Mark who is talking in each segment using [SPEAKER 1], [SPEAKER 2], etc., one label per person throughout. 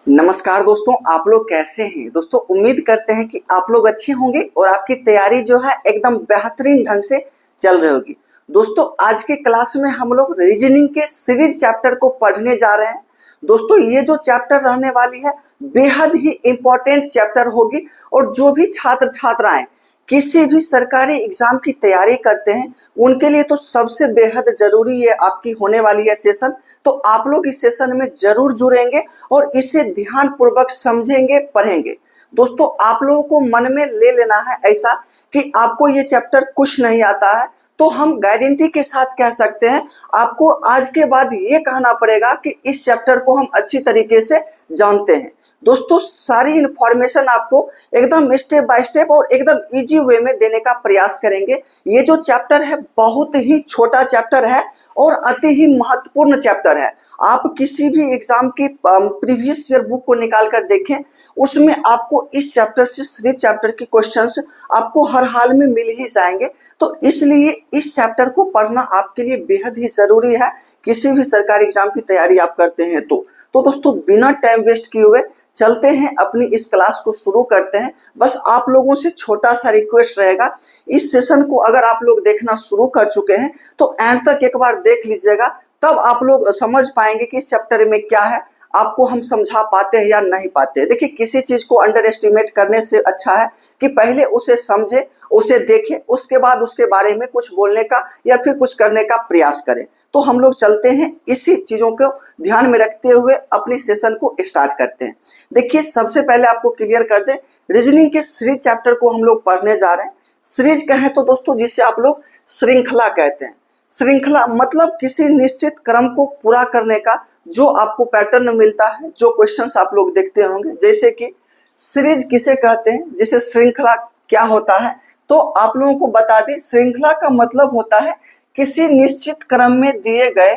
[SPEAKER 1] नमस्कार दोस्तों, आप लोग कैसे हैं। दोस्तों उम्मीद करते हैं कि आप लोग अच्छे होंगे और आपकी तैयारी जो है एकदम बेहतरीन ढंग से चल रही होगी। दोस्तों आज के क्लास में हम लोग रीजनिंग के सीरीज चैप्टर को पढ़ने जा रहे हैं। दोस्तों ये जो चैप्टर रहने वाली है बेहद ही इम्पोर्टेंट चैप्टर होगी और जो भी छात्र छात्राएं किसी भी सरकारी एग्जाम की तैयारी करते हैं उनके लिए तो सबसे बेहद जरूरी ये आपकी होने वाली है सेशन। तो आप लोग इस सेशन में जरूर जुड़ेंगे और इसे ध्यान पूर्वक समझेंगे, पढ़ेंगे। दोस्तों आप लोगों को मन में ले लेना है ऐसा कि आपको ये चैप्टर कुछ नहीं आता है, तो हम गारंटी के साथ कह सकते हैं आपको आज के बाद ये कहना पड़ेगा कि इस चैप्टर को हम अच्छी तरीके से जानते हैं। दोस्तों सारी इंफॉर्मेशन आपको एकदम स्टेप बाय स्टेप और एकदम इजी वे में देने का प्रयास करेंगे। ये जो चैप्टर है बहुत ही छोटा चैप्टर है और अति ही महत्वपूर्ण चैप्टर है। आप किसी भी एग्जाम की प्रीवियस ईयर बुक को निकाल कर देखें, उसमें आपको इस चैप्टर से सीरीज चैप्टर के क्वेश्चंस आपको हर हाल में मिल ही जाएंगे। तो इसलिए इस चैप्टर को पढ़ना आपके लिए बेहद ही जरूरी है किसी भी सरकारी एग्जाम की तैयारी आप करते हैं तो दोस्तों बिना टाइम वेस्ट किए हुए चलते हैं, अपनी इस क्लास को शुरू करते हैं। बस आप लोगों से छोटा सा रिक्वेस्ट रहेगा, इस सेशन को अगर आप लोग देखना शुरू कर चुके हैं तो एंड तक एक बार देख लीजिएगा, तब आप लोग समझ पाएंगे कि इस चैप्टर में क्या है, आपको हम समझा पाते हैं या नहीं पाते। देखिए किसी चीज को अंडर एस्टिमेट करने से अच्छा है कि पहले उसे समझे, उसे देखे, उसके बाद उसके बारे में कुछ बोलने का या फिर कुछ करने का प्रयास करें। तो हम लोग चलते हैं, इसी चीजों को ध्यान में रखते हुए अपने सेशन को स्टार्ट करते हैं। देखिए सबसे पहले आपको क्लियर कर दें, रीजनिंग के सीरीज चैप्टर को हम लोग पढ़ने जा रहे हैं। सीरीज कहें तो दोस्तों जिसे आप लोग श्रृंखला कहते हैं। श्रृंखला मतलब किसी निश्चित क्रम को पूरा करने का जो आपको पैटर्न मिलता है, जो क्वेश्चंस आप लोग देखते होंगे। जैसे कि सीरीज किसे कहते हैं, जिसे श्रृंखला क्या होता है, तो आप लोगों को बता दें श्रृंखला का मतलब होता है किसी निश्चित क्रम में दिए गए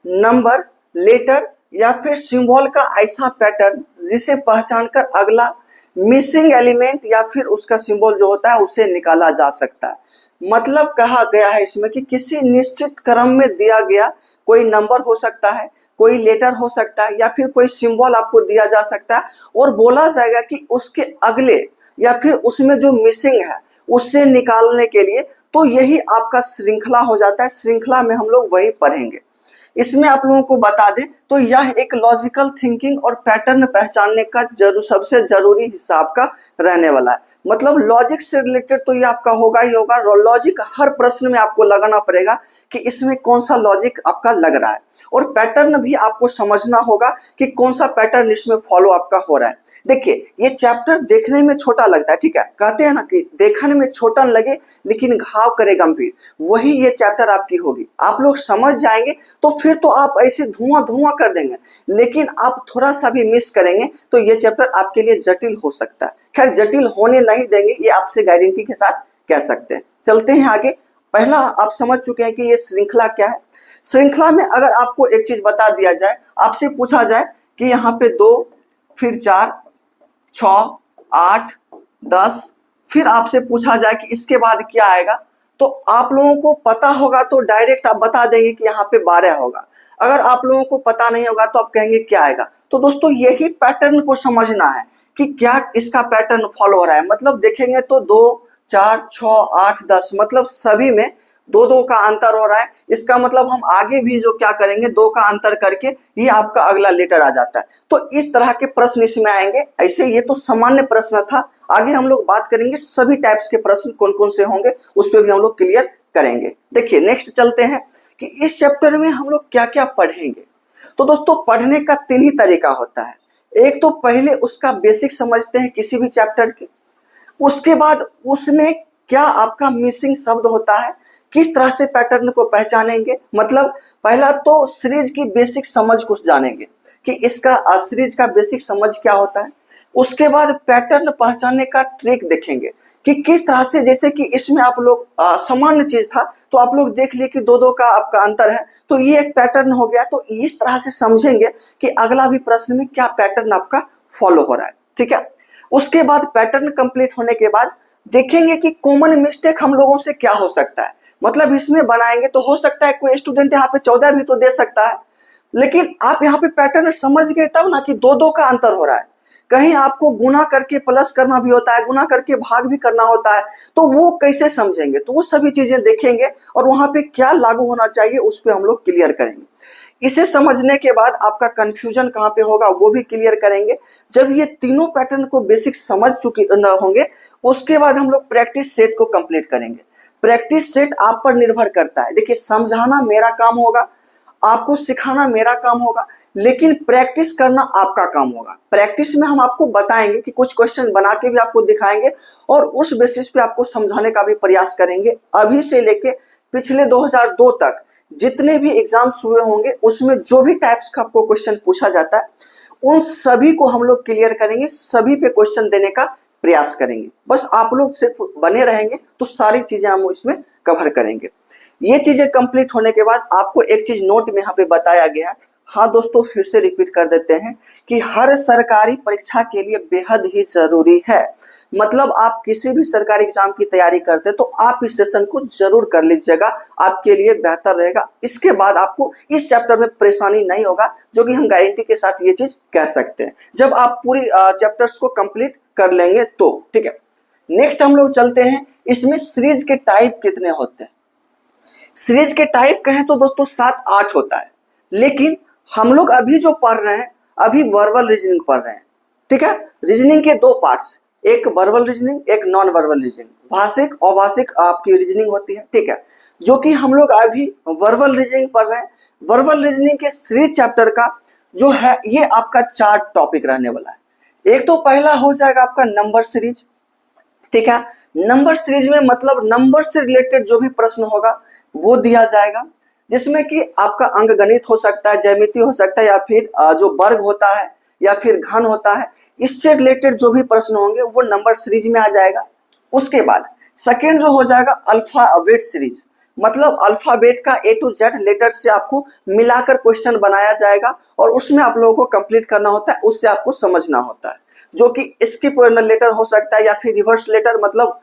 [SPEAKER 1] नंबर, लेटर या फिर सिंबल का ऐसा पैटर्न जिसे पहचानकर अगला मिसिंग एलिमेंट या फिर उसका सिंबल जो होता है उसे निकाला जा सकता है। मतलब कहा गया है इसमें कि किसी निश्चित क्रम में दिया गया कोई नंबर हो सकता है, कोई लेटर हो सकता है या फिर कोई सिंबल आपको दिया जा सकता है और बोला जाएगा कि उसके अगले या फिर उसमें जो मिसिंग है उससे निकालने के लिए, तो यही आपका श्रृंखला हो जाता है। श्रृंखला में हम लोग वही पढ़ेंगे। इसमें आप लोगों को बता दें तो यह एक लॉजिकल थिंकिंग और पैटर्न पहचानने का सबसे जरूरी हिस्सा आपका रहने वाला है। मतलब लॉजिक से रिलेटेड तो ये आपका होगा ही होगा। लॉजिक हर प्रश्न में आपको लगाना पड़ेगा कि इसमें कौन सा लॉजिक आपका लग रहा है, और पैटर्न भी आपको समझना होगा कि कौन सा पैटर्न इसमें फॉलो आपका हो रहा है। देखिए ये चैप्टर देखने में छोटा लगता है, ठीक है, कहते हैं ना कि देखने में छोटा लगे लेकिन घाव करे गंभीर, वही ये चैप्टर आपकी होगी। आप लोग समझ जाएंगे तो फिर तो आप ऐसे धुआं धुआं कर देंगे, लेकिन आप थोड़ा सा भी मिस करेंगे तो ये चैप्टर आपके लिए जटिल हो सकता है। खैर जटिल होने नहीं देंगे, ये आपसे गारंटी के साथ कह सकते हैं। चलते हैं आगे। पहला आप समझ चुके हैं कि ये श्रृंखला क्या है। श्रृंखला में अगर आपको एक चीज बता दिया जाए, आपसे पूछा जाए कि यहाँ पे 2 फिर 4 6 8 10, फिर आपसे पूछा जाए कि इसके बाद क्या आएगा, तो आप लोगों को पता होगा तो डायरेक्ट आप बता देंगे कि यहाँ पे 12 होगा। अगर आप लोगों को पता नहीं होगा तो आप कहेंगे क्या आएगा। तो दोस्तों यही पैटर्न को समझना है कि क्या इसका पैटर्न फॉलो हो रहा है। मतलब देखेंगे तो 2 4 6 8 10 मतलब सभी में 2 का अंतर हो रहा है। इसका मतलब हम आगे भी जो क्या करेंगे 2 का अंतर करके ये आपका अगला लेटर आ जाता है। तो इस तरह के प्रश्न इसमें आएंगे। ऐसे ये तो सामान्य प्रश्न था, आगे हम लोग बात करेंगे सभी टाइप्स के प्रश्न कौन कौन से होंगे, उस पर भी हम लोग क्लियर करेंगे। देखिए नेक्स्ट चलते हैं कि इस चैप्टर में हम लोग क्या क्या पढ़ेंगे। तो दोस्तों पढ़ने का 3 ही तरीका होता है। एक तो पहले उसका बेसिक समझते हैं किसी भी चैप्टर की, उसके बाद उसमें क्या आपका मिसिंग शब्द होता है, किस तरह से पैटर्न को पहचानेंगे। मतलब पहला तो सीरीज की बेसिक समझ को जानेंगे कि इसका सीरीज का बेसिक समझ क्या होता है। उसके बाद पैटर्न पहचानने का ट्रिक देखेंगे कि किस तरह से, जैसे कि इसमें आप लोग सामान्य चीज था तो आप लोग देख लिए कि 2 का आपका अंतर है, तो ये एक पैटर्न हो गया। तो इस तरह से समझेंगे कि अगला भी प्रश्न में क्या पैटर्न आपका फॉलो हो रहा है, ठीक है। उसके बाद पैटर्न कंप्लीट होने के बाद देखेंगे कि कॉमन मिस्टेक हम लोगों से क्या हो सकता है। मतलब इसमें बनाएंगे तो हो सकता है कोई स्टूडेंट यहाँ पे 14 भी तो दे सकता है, लेकिन आप यहाँ पे पैटर्न समझ गए तब ना कि दो दो का अंतर हो रहा है। कहीं आपको गुना करके प्लस करना भी होता है, गुना करके भाग भी करना होता है, तो वो कैसे समझेंगे, तो वो सभी चीजें देखेंगे और वहां पे क्या लागू होना चाहिए उस पर हम लोग क्लियर करेंगे। इसे समझने के बाद आपका कंफ्यूजन कहाँ पे होगा वो भी क्लियर करेंगे। जब ये तीनों पैटर्न को बेसिक समझ चुके न होंगे, उसके बाद हम लोग प्रैक्टिस सेट को कंप्लीट करेंगे। प्रैक्टिस सेट आप पर निर्भर करता है। देखिए, समझाना मेरा काम होगा, आपको सिखाना मेरा काम होगा, लेकिन प्रैक्टिस करना आपका काम होगा। प्रैक्टिस में हम आपको बताएंगे कि कुछ क्वेश्चन बना के भी आपको दिखाएंगे और उस बेसिस पे आपको समझाने का भी प्रयास करेंगे। अभी से लेके पिछले 2002 तक जितने भी एग्जाम्स हुए होंगे उसमें जो भी टाइप्स का आपको क्वेश्चन पूछा जाता है उन सभी को हम लोग क्लियर करेंगे, सभी पे क्वेश्चन देने का प्रयास करेंगे। बस आप लोग सिर्फ बने रहेंगे तो सारी चीजें हम इसमें कवर करेंगे। ये चीजें कंप्लीट होने के बाद आपको एक चीज नोट में यहाँ पे बताया गया है। हाँ दोस्तों, फिर से रिपीट कर देते हैं कि हर सरकारी परीक्षा के लिए बेहद ही जरूरी है। मतलब आप किसी भी सरकारी एग्जाम की तैयारी करते हैं तो आप इस सेशन को जरूर कर लीजिएगा, आपके लिए बेहतर रहेगा। इसके बाद आपको इस चैप्टर में परेशानी नहीं होगा, जो कि हम गारंटी के साथ ये चीज कह सकते हैं, जब आप पूरी चैप्टर्स को कंप्लीट कर लेंगे तो। ठीक है, नेक्स्ट हम लोग चलते हैं, इसमें सीरीज के टाइप कितने होते हैं। सीरीज के टाइप कहें तो दोस्तों 7-8 होता है, लेकिन हम लोग अभी जो पढ़ रहे हैं अभी वर्बल रीजनिंग पढ़ रहे हैं। ठीक है, रीजनिंग के दो पार्ट्स, एक वर्बल रीजनिंग, एक नॉन वर्बल रीजनिंग, भाषिक और अभाषिक आपकी रीजनिंग होती है। ठीक है, जो कि हम लोग अभी वर्बल रीजनिंग पढ़ रहे हैं। वर्बल रीजनिंग के सीरीज चैप्टर का जो है ये आपका 4 टॉपिक रहने वाला है। एक तो पहला हो जाएगा आपका नंबर सीरीज। ठीक है, नंबर सीरीज में मतलब नंबर से रिलेटेड जो भी प्रश्न होगा वो दिया जाएगा, जिसमें कि आपका अंकगणित हो सकता है, ज्यामिति हो सकता है, या फिर जो वर्ग होता है या फिर घन होता है, इससे रिलेटेड जो भी प्रश्न होंगे वो नंबर सीरीज में आ जाएगा। उसके बाद सेकेंड जो हो जाएगा अल्फाबेट सीरीज, मतलब अल्फाबेट का A to Z लेटर से आपको मिलाकर क्वेश्चन बनाया जाएगा और उसमें आप लोगों को कंप्लीट करना होता है, उससे आपको समझना होता है। जो कि स्किप लेटर हो सकता है या फिर रिवर्स लेटर, मतलब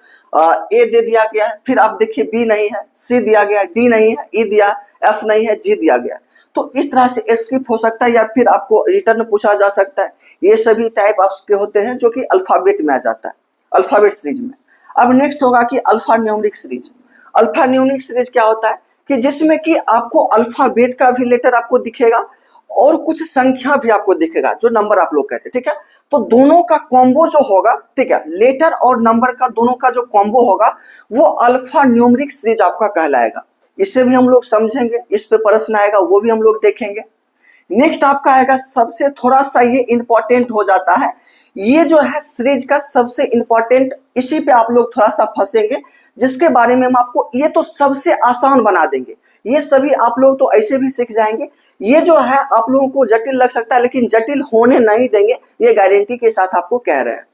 [SPEAKER 1] ए दे दिया गया है, फिर आप देखिए बी नहीं है, सी दिया गया है, डी नहीं है, ई दिया, एफ नहीं है, जी दिया गया, तो इस तरह से स्किप हो सकता है या फिर आपको रिटर्न पूछा जा सकता है। ये सभी टाइप आपके होते हैं जो कि अल्फाबेट में आ जाता है, अल्फाबेट सीरीज में। अब नेक्स्ट होगा कि alpha numeric series. Alpha numeric series क्या होता है कि जिसमें कि आपको अल्फाबेट का भी लेटर आपको दिखेगा और कुछ संख्या भी आपको दिखेगा, जो नंबर आप लोग कहते हैं। ठीक है, तो दोनों का कॉम्बो जो होगा, ठीक है, लेटर और नंबर का दोनों का जो कॉम्बो होगा वो अल्फा न्यूमेरिक सीरीज आपका कहलाएगा। इससे भी हम लोग समझेंगे, इस पे प्रश्न आएगा वो भी हम लोग देखेंगे। नेक्स्ट आपका आएगा, सबसे थोड़ा सा ये इंपॉर्टेंट हो जाता है, ये जो है सीरीज का सबसे इंपॉर्टेंट, इसी पे आप लोग थोड़ा सा फंसेंगे, जिसके बारे में हम आपको, ये तो सबसे आसान बना देंगे, ये सभी आप लोग तो ऐसे भी सीख जाएंगे। ये जो है आप लोगों को जटिल लग सकता है, लेकिन जटिल होने नहीं देंगे, ये गारंटी के साथ आपको कह रहे हैं।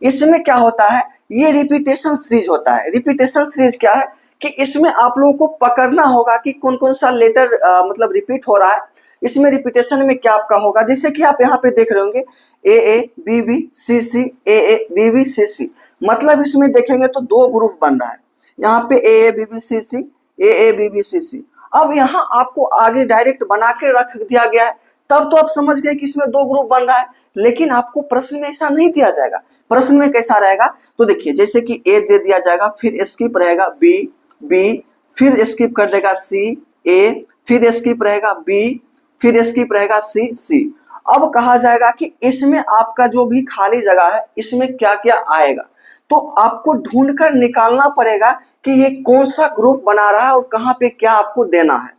[SPEAKER 1] इसमें क्या होता है, ये रिपीटेशन सीरीज होता है। रिपीटेशन सीरीज क्या है कि इसमें आप लोगों को पकड़ना होगा कि कौन कौन सा लेटर मतलब रिपीट हो रहा है। इसमें रिपीटेशन में क्या आपका होगा, जैसे कि आप यहाँ पे देख रहे होंगे A B B C C, A B B C C, मतलब इसमें देखेंगे तो दो ग्रुप बन रहा है, यहाँ पे A B B C C, A B B C C. अब यहाँ आपको आगे डायरेक्ट बना के रख दिया गया है, तब तो आप समझ गए कि इसमें दो ग्रुप बन रहा है, लेकिन आपको प्रश्न में ऐसा नहीं दिया जाएगा। प्रश्न में कैसा रहेगा, तो देखिए जैसे कि ए दे दिया जाएगा, फिर स्किप रहेगा बी बी, फिर स्किप कर देगा सी ए, फिर स्किप रहेगा बी, फिर स्किप रहेगा सी सी। अब कहा जाएगा कि इसमें आपका जो भी खाली जगह है इसमें क्या क्या आएगा, तो आपको ढूंढकर निकालना पड़ेगा कि ये कौन सा ग्रुप बना रहा है और कहाँ पे क्या आपको देना है।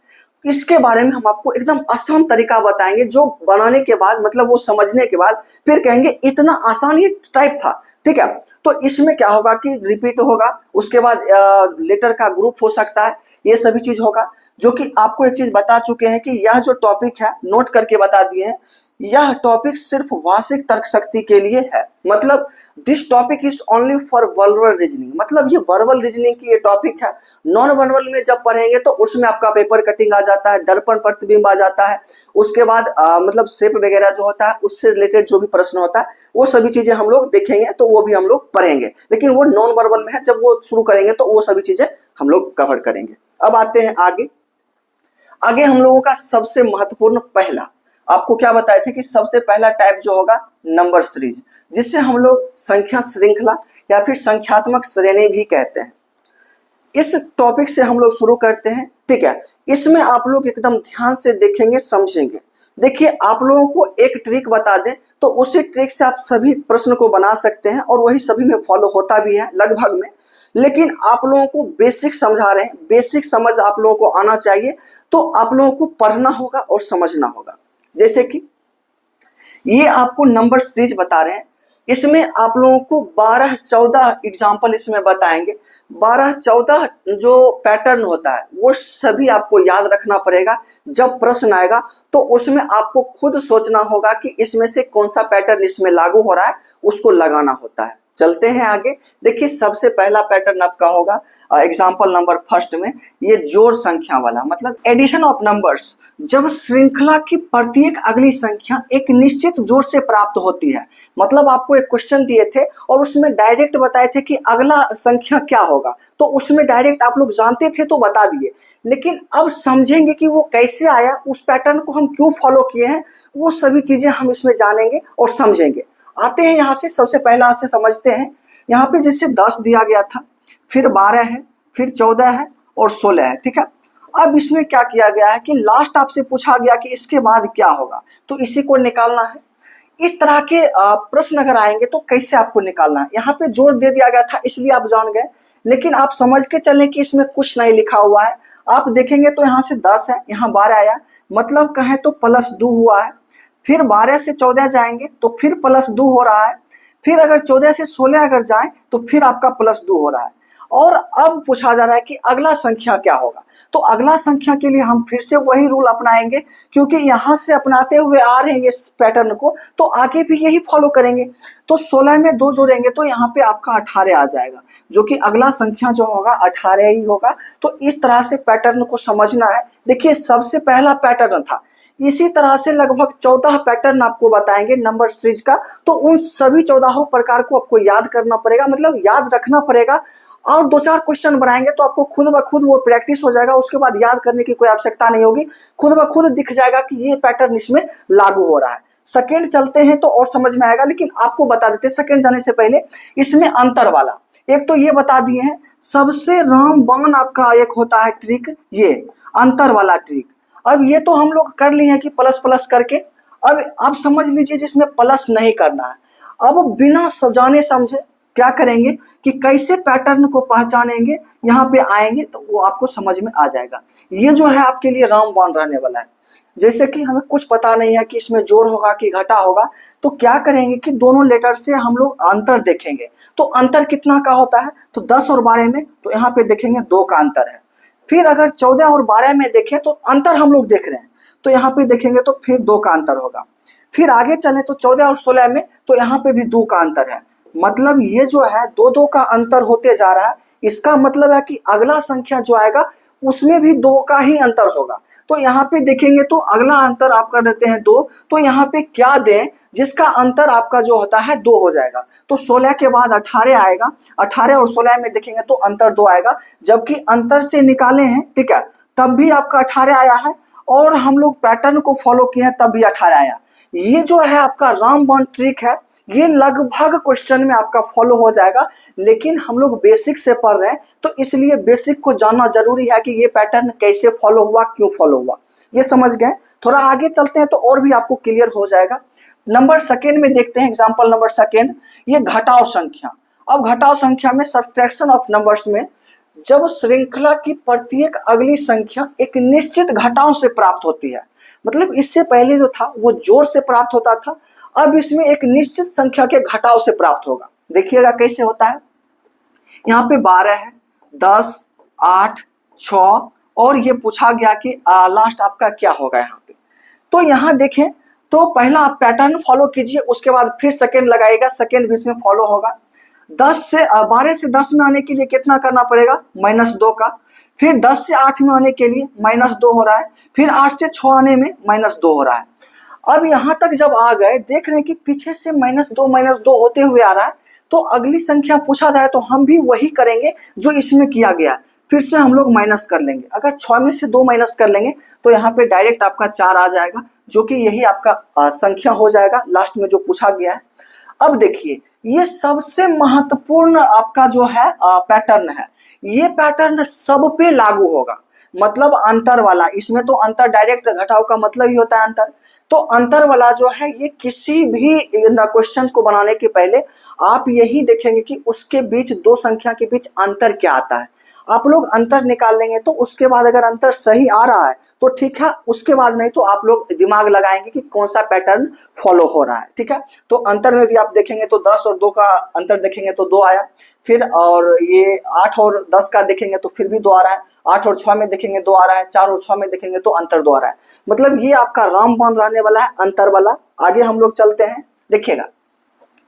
[SPEAKER 1] इसके बारे में हम आपको एकदम आसान तरीका बताएंगे, जो बनाने के बाद मतलब वो समझने के बाद फिर कहेंगे इतना आसान ये टाइप था। ठीक है, तो इसमें क्या होगा कि रिपीट होगा, उसके बाद लेटर का ग्रुप हो सकता है, ये सभी चीज होगा। जो कि आपको एक चीज बता चुके हैं कि यह जो टॉपिक है, नोट करके बता दिए हैं, यह टॉपिक सिर्फ भाषिक तर्क शक्ति के लिए है। मतलब this topic is only for verbal reasoning, मतलब ये वर्बल रीजनिंग की ये टॉपिक है। नॉन वर्बल में जब पढ़ेंगे तो उसमें आपका पेपर कटिंग आ जाता है, दर्पण प्रतिबिंब आ जाता है, उसके बाद मतलब शेप वगैरह जो होता है उससे रिलेटेड जो भी प्रश्न होता है वो सभी चीजें हम लोग देखेंगे, तो वो भी हम लोग पढ़ेंगे। लेकिन वो नॉन वर्बल में है, जब वो शुरू करेंगे तो वो सभी चीजें हम लोग कवर करेंगे। अब आते हैं आगे। आगे हम लोगों का सबसे महत्वपूर्ण पहला, आपको क्या बताए थे कि सबसे पहला टाइप जो होगा नंबर सीरीज, जिससे हम लोग संख्या श्रृंखला या फिर संख्यात्मक श्रेणी भी कहते हैं। इस टॉपिक से हम लोग शुरू करते हैं, ठीक है। इसमें आप लोग एकदम ध्यान से देखेंगे, समझेंगे। देखिए, आप लोगों को एक ट्रिक बता दें तो उसी ट्रिक से आप सभी प्रश्न को बना सकते हैं और वही सभी में फॉलो होता भी है लगभग में। लेकिन आप लोगों को बेसिक समझा रहे हैं, बेसिक समझ आप लोगों को आना चाहिए, तो आप लोगों को पढ़ना होगा और समझना होगा। जैसे कि ये आपको नंबर सीरीज बता रहे हैं, इसमें आप लोगों को 12-14 एग्जाम्पल इसमें बताएंगे। 12-14 जो पैटर्न होता है वो सभी आपको याद रखना पड़ेगा। जब प्रश्न आएगा तो उसमें आपको खुद सोचना होगा कि इसमें से कौन सा पैटर्न इसमें लागू हो रहा है, उसको लगाना होता है। चलते हैं आगे। देखिए, सबसे पहला पैटर्न आपका होगा एग्जाम्पल नंबर फर्स्ट में, ये जोड़ संख्या वाला, मतलब एडिशन ऑफ नंबर्स। जब श्रृंखला की प्रत्येक अगली संख्या एक निश्चित जोड़ से प्राप्त होती है, मतलब आपको एक क्वेश्चन दिए थे और उसमें डायरेक्ट बताए थे कि अगला संख्या क्या होगा, तो उसमें डायरेक्ट आप लोग जानते थे तो बता दिए। लेकिन अब समझेंगे कि वो कैसे आया, उस पैटर्न को हम क्यों फॉलो किए हैं, वो सभी चीजें हम इसमें जानेंगे और समझेंगे। आते हैं यहाँ से, सबसे पहला से समझते हैं। यहाँ पे जैसे 10 दिया गया था, फिर 12 है, फिर 14 है और 16 है, ठीक है। अब इसमें क्या किया गया है कि लास्ट आपसे पूछा गया कि इसके बाद क्या होगा, तो इसी को निकालना है। इस तरह के प्रश्न अगर आएंगे तो कैसे आपको निकालना है। यहाँ पे जोड़ दे दिया गया था इसलिए आप जान गए, लेकिन आप समझ के चलें कि इसमें कुछ नहीं लिखा हुआ है। आप देखेंगे तो यहाँ से 10 है, यहाँ 12 आया, मतलब कहें तो +2 हुआ है। फिर 12 से 14 जाएंगे तो फिर +2 हो रहा है। फिर अगर 14 से 16 अगर जाएं तो फिर आपका +2 हो रहा है। और अब पूछा जा रहा है कि अगला संख्या क्या होगा, तो अगला संख्या के लिए हम फिर से वही रूल अपनाएंगे, क्योंकि यहाँ से अपनाते हुए आ रहे हैं ये पैटर्न को, तो आगे भी यही फॉलो करेंगे। तो 16 में 2 जोड़ेंगे तो यहाँ पे आपका 18 आ जाएगा, जो कि अगला संख्या जो होगा 18 ही होगा। तो इस तरह से पैटर्न को समझना है। देखिए, सबसे पहला पैटर्न था, इसी तरह से लगभग 14 पैटर्न आपको बताएंगे नंबर सीरीज का। तो उन सभी 14 प्रकार को आपको याद करना पड़ेगा, मतलब याद रखना पड़ेगा। और 2-4 क्वेश्चन बनाएंगे तो आपको खुद ब खुद वो प्रैक्टिस हो जाएगा, उसके बाद याद करने की कोई आवश्यकता नहीं होगी, खुद ब खुद दिख जाएगा कि ये पैटर्न इसमें लागू हो रहा है। सेकेंड चलते हैं तो और समझ में आएगा, लेकिन आपको बता देते हैं सेकेंड जाने से पहले इसमें अंतर वाला। एक तो ये बता दिए हैं, सबसे रामबाण आपका एक होता है ट्रिक, ये अंतर वाला ट्रिक। अब ये तो हम लोग कर लिए हैं कि प्लस प्लस करके, अब आप समझ लीजिए जिसमें प्लस नहीं करना है। अब बिना जाने समझे क्या करेंगे कि कैसे पैटर्न को पहचानेंगे, यहाँ पे आएंगे तो वो आपको समझ में आ जाएगा। ये जो है आपके लिए रामबाण रहने वाला है। जैसे कि हमें कुछ पता नहीं है कि इसमें जोड़ होगा कि घटा होगा, तो क्या करेंगे कि दोनों लेटर से हम लोग अंतर देखेंगे। तो अंतर कितना का होता है, तो 10 और 12 में, तो यहाँ पे देखेंगे 2 का अंतर है। फिर अगर 14 और 12 में देखें तो अंतर हम लोग देख रहे हैं, तो यहाँ पे देखेंगे तो फिर 2 का अंतर होगा। फिर आगे चले तो 14 और 16 में, तो यहाँ पे भी 2 का अंतर है। मतलब ये जो है 2-2 का अंतर होते जा रहा है। इसका मतलब है कि अगला संख्या जो आएगा उसमें भी 2 का ही अंतर होगा। तो यहाँ पे देखेंगे तो अगला अंतर आप कर देते हैं 2, तो यहाँ पे क्या दें जिसका अंतर आपका जो होता है 2 हो जाएगा। तो 16 के बाद 18 आएगा, 18 और 16 में देखेंगे तो अंतर 2 आएगा, जबकि अंतर से निकाले हैं, ठीक है, तब भी आपका 18 आया है। और हम लोग पैटर्न को फॉलो किए हैं तब भी 18 आया। ये जो है आपका रामबाण ट्रिक है, ये लगभग क्वेश्चन में आपका फॉलो हो जाएगा। लेकिन हम लोग बेसिक से पढ़ रहे हैं तो इसलिए बेसिक को जानना जरूरी है कि ये पैटर्न कैसे फॉलो हुआ, क्यों फॉलो हुआ, ये समझ गए। थोड़ा आगे चलते हैं तो और भी आपको क्लियर हो जाएगा। नंबर सेकेंड में देखते हैं, एग्जाम्पल नंबर सेकेंड, ये घटाव संख्या। अब घटाव संख्या में सब्ट्रैक्शन ऑफ नंबर्स में जब श्रृंखला की प्रत्येक अगली संख्या एक निश्चित घटाव से प्राप्त होती है, मतलब इससे पहले जो था वो जोड़ से प्राप्त होता था, अब इसमें एक निश्चित संख्या के घटाव से प्राप्त होगा। देखिएगा कैसे होता है। यहाँ पे 12 है, 10, 8, 6 और ये पूछा गया कि लास्ट आपका क्या होगा यहाँ पे। तो यहाँ देखें तो पहला आप पैटर्न फॉलो कीजिए, उसके बाद फिर सेकेंड लगाएगा, सेकेंड भी इसमें फॉलो होगा। 12 से 10 में आने के लिए कितना करना पड़ेगा, -2 का। फिर 10 से 8 में आने के लिए -2 हो रहा है। फिर 8 से 6 आने में -2 हो रहा है। अब यहाँ तक जब आ गए, देख रहे हैं कि पीछे से -2 होते हुए आ रहा है, तो अगली संख्या पूछा जाए तो हम भी वही करेंगे जो इसमें किया गया। फिर से हम लोग माइनस कर लेंगे। अगर 6 में से 2 माइनस कर लेंगे तो यहाँ पे डायरेक्ट आपका 4 आ जाएगा, जो कि यही आपका संख्या हो जाएगा लास्ट में जो पूछा गया है। अब देखिए, ये सबसे महत्वपूर्ण आपका जो है पैटर्न है। ये पैटर्न सब पे लागू होगा, मतलब अंतर वाला। इसमें तो अंतर डायरेक्ट घटाव का मतलब ही होता है अंतर। तो अंतर वाला जो है ये किसी भी क्वेश्चन को बनाने के पहले आप यही देखेंगे कि उसके बीच दो संख्या के बीच अंतर क्या आता है। आप लोग अंतर निकाल लेंगे तो उसके बाद अगर अंतर सही आ रहा है तो ठीक है, उसके बाद नहीं तो आप लोग दिमाग लगाएंगे कि कौन सा पैटर्न फॉलो हो रहा है। ठीक है, तो अंतर में भी आप देखेंगे तो 10 और 2 का अंतर देखेंगे तो 2 आया, फिर और ये 8 और 10 का देखेंगे तो फिर भी 2 आ रहा है, 8 और 6 में देखेंगे 2 आ रहा है, 4 और 6 में देखेंगे तो अंतर 2 आ रहा है। मतलब ये आपका रामबाण रहने वाला है अंतर वाला। आगे हम लोग चलते हैं, देखिएगा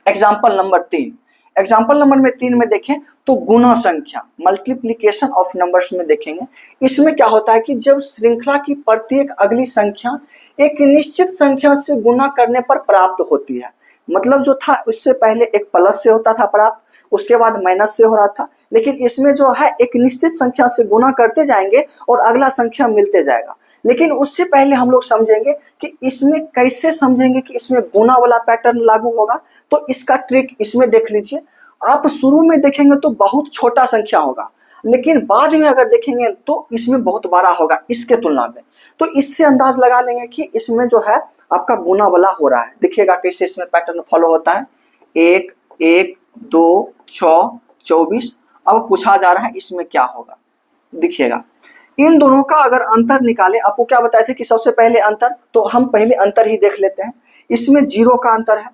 [SPEAKER 1] एग्जाम्पल नंबर 3। एग्जाम्पल नंबर में 3 में देखें तो गुना संख्या, मल्टीप्लीकेशन ऑफ नंबर्स में देखेंगे। इसमें क्या होता है कि जब श्रृंखला की प्रत्येक अगली संख्या एक निश्चित संख्या से गुना करने पर प्राप्त होती है। मतलब जो था उससे पहले एक प्लस से होता था प्राप्त, उसके बाद माइनस से हो रहा था, लेकिन इसमें जो है एक निश्चित संख्या से गुना करते जाएंगे और अगला संख्या मिलते जाएगा। लेकिन उससे पहले हम लोग समझेंगे कि इसमें कैसे समझेंगे कि इसमें गुना वाला पैटर्न लागू होगा। तो इसका ट्रिक इसमें देख लीजिए। आप शुरू में देखेंगे तो बहुत छोटा संख्या होगा, लेकिन बाद में अगर देखेंगे तो इसमें बहुत बड़ा होगा इसके तुलना में। तो इससे अंदाज लगा लेंगे कि इसमें जो है आपका गुना वाला हो रहा है। देखिएगा कैसे इसमें पैटर्न फॉलो होता है। 1 1 2 6 24। अब पूछा जा रहा है इसमें क्या होगा। देखिएगा इन दोनों का अगर अंतर निकाले, आपको क्या बताए थे कि सबसे पहले अंतर, तो हम पहले अंतर ही देख लेते हैं। इसमें 0 का अंतर है,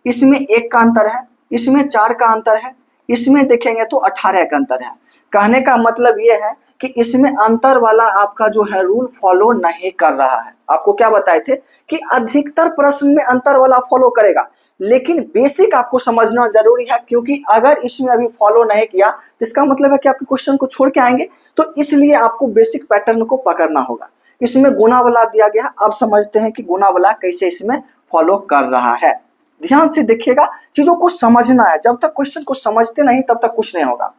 [SPEAKER 1] इसमें 1 का अंतर है, इसमें 4 का अंतर है, इसमें देखेंगे तो 18 का अंतर है। कहने का मतलब ये है कि इसमें अंतर वाला आपका जो है रूल फॉलो नहीं कर रहा है। आपको क्या बताए थे कि अधिकतर प्रश्न में अंतर वाला फॉलो करेगा, लेकिन बेसिक आपको समझना जरूरी है, क्योंकि अगर इसमें अभी फॉलो नहीं किया तो इसका मतलब है कि आपके क्वेश्चन को छोड़ के आएंगे। तो इसलिए आपको बेसिक पैटर्न को पकड़ना होगा। इसमें गुना वाला दिया गया, अब समझते हैं कि गुना वाला कैसे इसमें फॉलो कर रहा है। ध्यान से देखिएगा, चीजों को समझना है। जब तक क्वेश्चन को समझते नहीं तब तक कुछ नहीं होगा।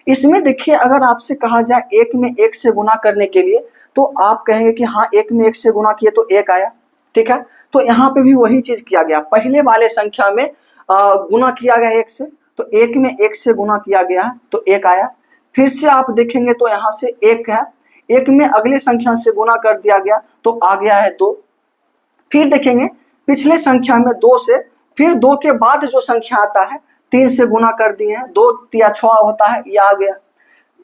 [SPEAKER 1] इसमें देखिए, अगर आपसे कहा जाए 1 में 1 से गुना करने के लिए, तो आप कहेंगे कि हाँ 1 में 1 से गुना किए तो 1 आया। ठीक है, तो यहाँ पे भी वही चीज किया गया। पहले वाले संख्या में गुना किया गया 1 से, तो 1 में 1 से गुना किया गया है तो 1 आया। फिर से आप देखेंगे तो यहाँ से 1 है, 1 में अगले संख्या से गुना कर दिया गया तो आ गया है 2। फिर देखेंगे पिछले संख्या में 2 से, फिर 2 के बाद जो संख्या आता है 3 से गुना कर दिए हैं, 2 या 6 होता है, ये आ गया।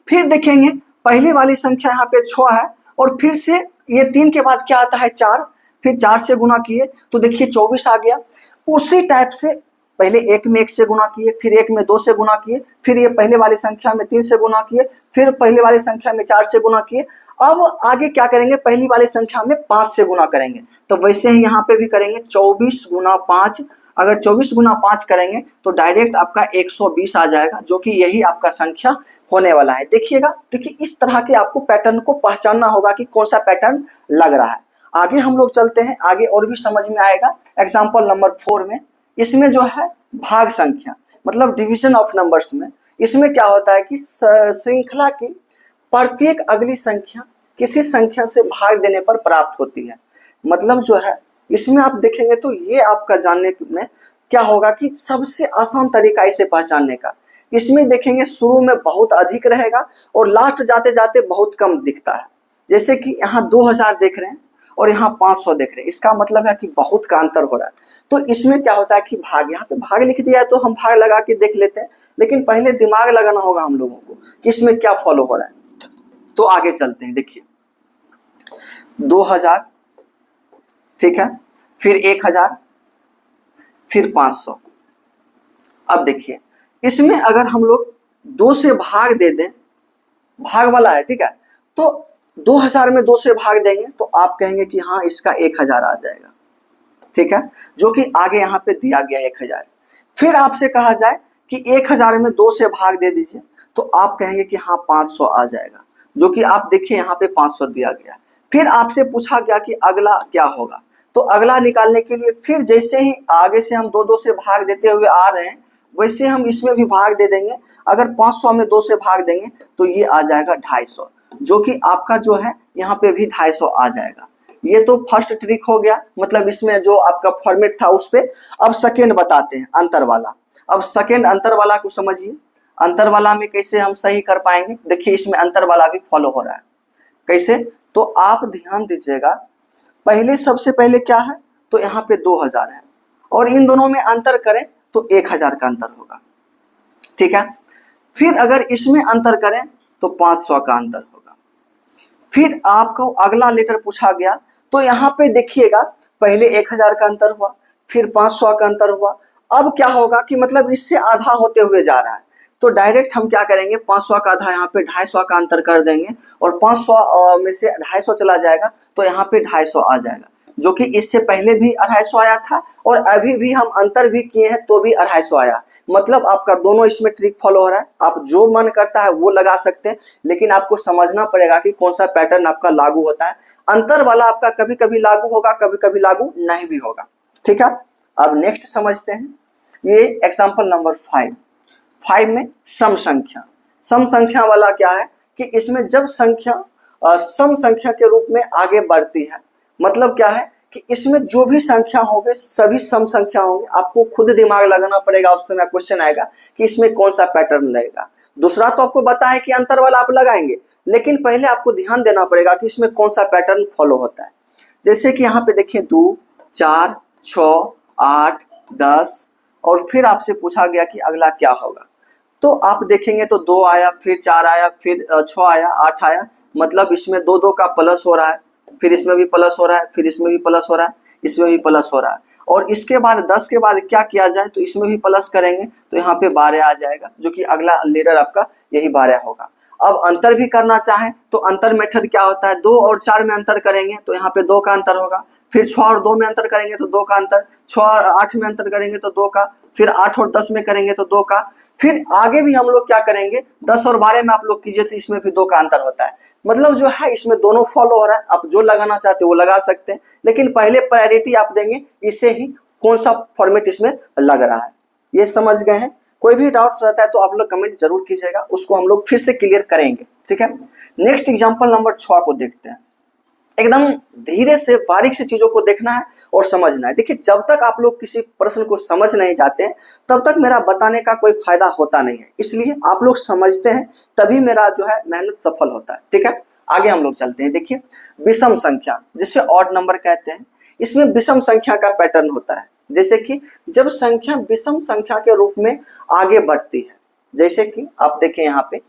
[SPEAKER 1] फिर देखेंगे पहली वाली संख्या यहाँ पे 6 है, और फिर से ये 3 के बाद क्या आता है 4, फिर 4 से गुना किए तो देखिए 24 आ गया। उसी टाइप से पहले 1 में 1 से गुना किए, फिर 1 में 2 से गुना किए, फिर ये पहले वाली संख्या में 3 से गुना किए, फिर पहले वाली संख्या में 4 से गुना किए। अब आगे क्या करेंगे, पहली वाली संख्या में 5 से गुना करेंगे। तो वैसे ही यहाँ पे भी करेंगे 24 गुना 5। अगर 24 गुना 5 करेंगे तो डायरेक्ट आपका 120 आ जाएगा, जो कि यही आपका संख्या होने वाला है। देखिएगा, देखिए इस तरह के आपको पैटर्न को पहचानना होगा कि कौन सा पैटर्न लग रहा है। आगे हम लोग चलते हैं, आगे और भी समझ में आएगा। एग्जाम्पल नंबर 4 में, इसमें जो है भाग संख्या, मतलब डिवीजन ऑफ नंबर्स में, इसमें क्या होता है कि श्रृंखला की प्रत्येक अगली संख्या किसी संख्या से भाग देने पर प्राप्त होती है। मतलब जो है इसमें आप देखेंगे तो ये आपका जानने में क्या होगा कि सबसे आसान तरीका इसे पहचानने का, इसमें देखेंगे शुरू में बहुत अधिक रहेगा और लास्ट जाते जाते बहुत कम दिखता है। जैसे कि यहाँ 2000 देख रहे हैं और यहाँ 500 देख रहे हैं, इसका मतलब है कि बहुत का अंतर हो रहा है। तो इसमें क्या होता है कि भाग, यहाँ पे भाग लिख दिया है तो हम भाग लगा के देख लेते हैं, लेकिन पहले दिमाग लगाना होगा हम लोगों को कि इसमें क्या फॉलो हो रहा है। तो आगे चलते हैं, देखिए 2000, ठीक है, फिर 1000, फिर 500। अब देखिए इसमें अगर हम लोग 2 से भाग दे दें, भाग वाला है, ठीक है, तो 2000 में 2 से भाग देंगे तो आप कहेंगे कि हाँ इसका 1000 आ जाएगा। ठीक है, जो कि आगे यहाँ पे दिया गया 1000। फिर आपसे कहा जाए कि 1000 में 2 से भाग दे दीजिए तो आप कहेंगे कि हाँ 500 आ जाएगा, जो कि आप देखिए यहाँ पे 500 दिया गया। फिर आपसे पूछा गया कि अगला क्या होगा, तो अगला निकालने के लिए फिर जैसे ही आगे से हम 2 से भाग देते हुए आ रहे हैं वैसे हम इसमें भी भाग दे देंगे। अगर 500 हमने 2 से भाग देंगे तो ये आ जाएगा 250, जो कि आपका जो है यहाँ पे भी 250 आ जाएगा। ये तो फर्स्ट ट्रिक हो गया, मतलब इसमें जो आपका फॉर्मेट था उस पे। अब सेकेंड बताते हैं, अंतर वाला। अब सेकेंड अंतर वाला को समझिए। अंतर वाला में कैसे हम सही कर पाएंगे, देखिए इसमें अंतर वाला भी फॉलो हो रहा है। कैसे, तो आप ध्यान दीजिएगा। पहले सबसे पहले क्या है, तो यहाँ पे 2000 है, और इन दोनों में अंतर करें तो 1000 का अंतर होगा, ठीक है। फिर अगर इसमें अंतर करें तो 500 का अंतर होगा। फिर आपको अगला लेटर पूछा गया, तो यहाँ पे देखिएगा पहले 1000 का अंतर हुआ, फिर 500 का अंतर हुआ। अब क्या होगा कि मतलब इससे आधा होते हुए जा रहा है, तो डायरेक्ट हम क्या करेंगे, 500 का आधा यहाँ पे 250 का अंतर कर देंगे, और 500 में से 250 चला जाएगा तो यहाँ पे 250 आ जाएगा, जो कि इससे पहले भी 250 आया था, और अभी भी हम अंतर भी किए हैं तो भी 250 आया। मतलब आपका दोनों इसमें ट्रिक फॉलो हो रहा है। आप जो मन करता है वो लगा सकते हैं, लेकिन आपको समझना पड़ेगा कि कौन सा पैटर्न आपका लागू होता है। अंतर वाला आपका कभी कभी लागू होगा, कभी कभी लागू नहीं भी होगा, ठीक है। अब नेक्स्ट समझते हैं, ये एग्जाम्पल नंबर 5 में सम संख्या। सम संख्या वाला क्या है कि इसमें जब संख्या सम संख्या के रूप में आगे बढ़ती है, मतलब क्या है कि इसमें जो भी संख्या होंगे सभी सम संख्या होंगे। आपको खुद दिमाग लगाना पड़ेगा, उस समय क्वेश्चन आएगा कि इसमें कौन सा पैटर्न लगेगा। दूसरा तो आपको पता है कि अंतर वाला आप लगाएंगे, लेकिन पहले आपको ध्यान देना पड़ेगा कि इसमें कौन सा पैटर्न फॉलो होता है। जैसे कि यहाँ पे देखिए 2, 4, 6, 8, 10, और फिर आपसे पूछा गया कि अगला क्या होगा। तो आप देखेंगे तो 2 आया, फिर 4 आया, फिर 6 आया, 8 आया, मतलब इसमें 2 का प्लस हो रहा है, फिर इसमें भी प्लस हो रहा है, फिर इसमें भी प्लस हो रहा है, इसमें भी प्लस हो रहा है। और इसके बाद 10 के बाद क्या किया जाए, तो इसमें भी प्लस करेंगे तो यहाँ पे 12 आ जाएगा, जो कि अगला लेटर आपका यही 12 होगा। अब अंतर भी करना चाहें तो अंतर मेथड क्या होता है, 2 और 4 में अंतर करेंगे तो यहाँ पे 2 का अंतर होगा, फिर 6 और 2 में अंतर करेंगे तो 2 का अंतर, 6 और 8 में अंतर करेंगे तो 2 का, फिर 8 और 10 में करेंगे तो 2 का, फिर आगे भी हम लोग क्या करेंगे, 10 और 12 में आप लोग कीजिए तो इसमें भी 2 का अंतर होता है। मतलब जो है इसमें दोनों फॉलो हो रहा है। आप जो लगाना चाहते हो वो लगा सकते हैं, लेकिन पहले प्रायोरिटी आप देंगे इससे ही कौन सा फॉर्मेट इसमें लग रहा है। ये समझ गए हैं। कोई भी डाउट्स रहता है तो आप लोग कमेंट जरूर कीजिएगा, उसको हम लोग फिर से क्लियर करेंगे, ठीक है। नेक्स्ट एग्जांपल नंबर 6 को देखते हैं। एकदम धीरे से बारीक से चीजों को देखना है और समझना है। देखिए जब तक आप लोग किसी प्रश्न को समझ नहीं जाते हैं तब तक मेरा बताने का कोई फायदा होता नहीं है, इसलिए आप लोग समझते हैं तभी मेरा जो है मेहनत सफल होता है, ठीक है। आगे हम लोग चलते हैं। देखिए विषम संख्या जिसे ऑड नंबर कहते हैं, इसमें विषम संख्या का पैटर्न होता है। जैसे कि जब संख्या विषम संख्या के रूप में आगे बढ़ती है, जैसे कि आप देखें यहाँ पे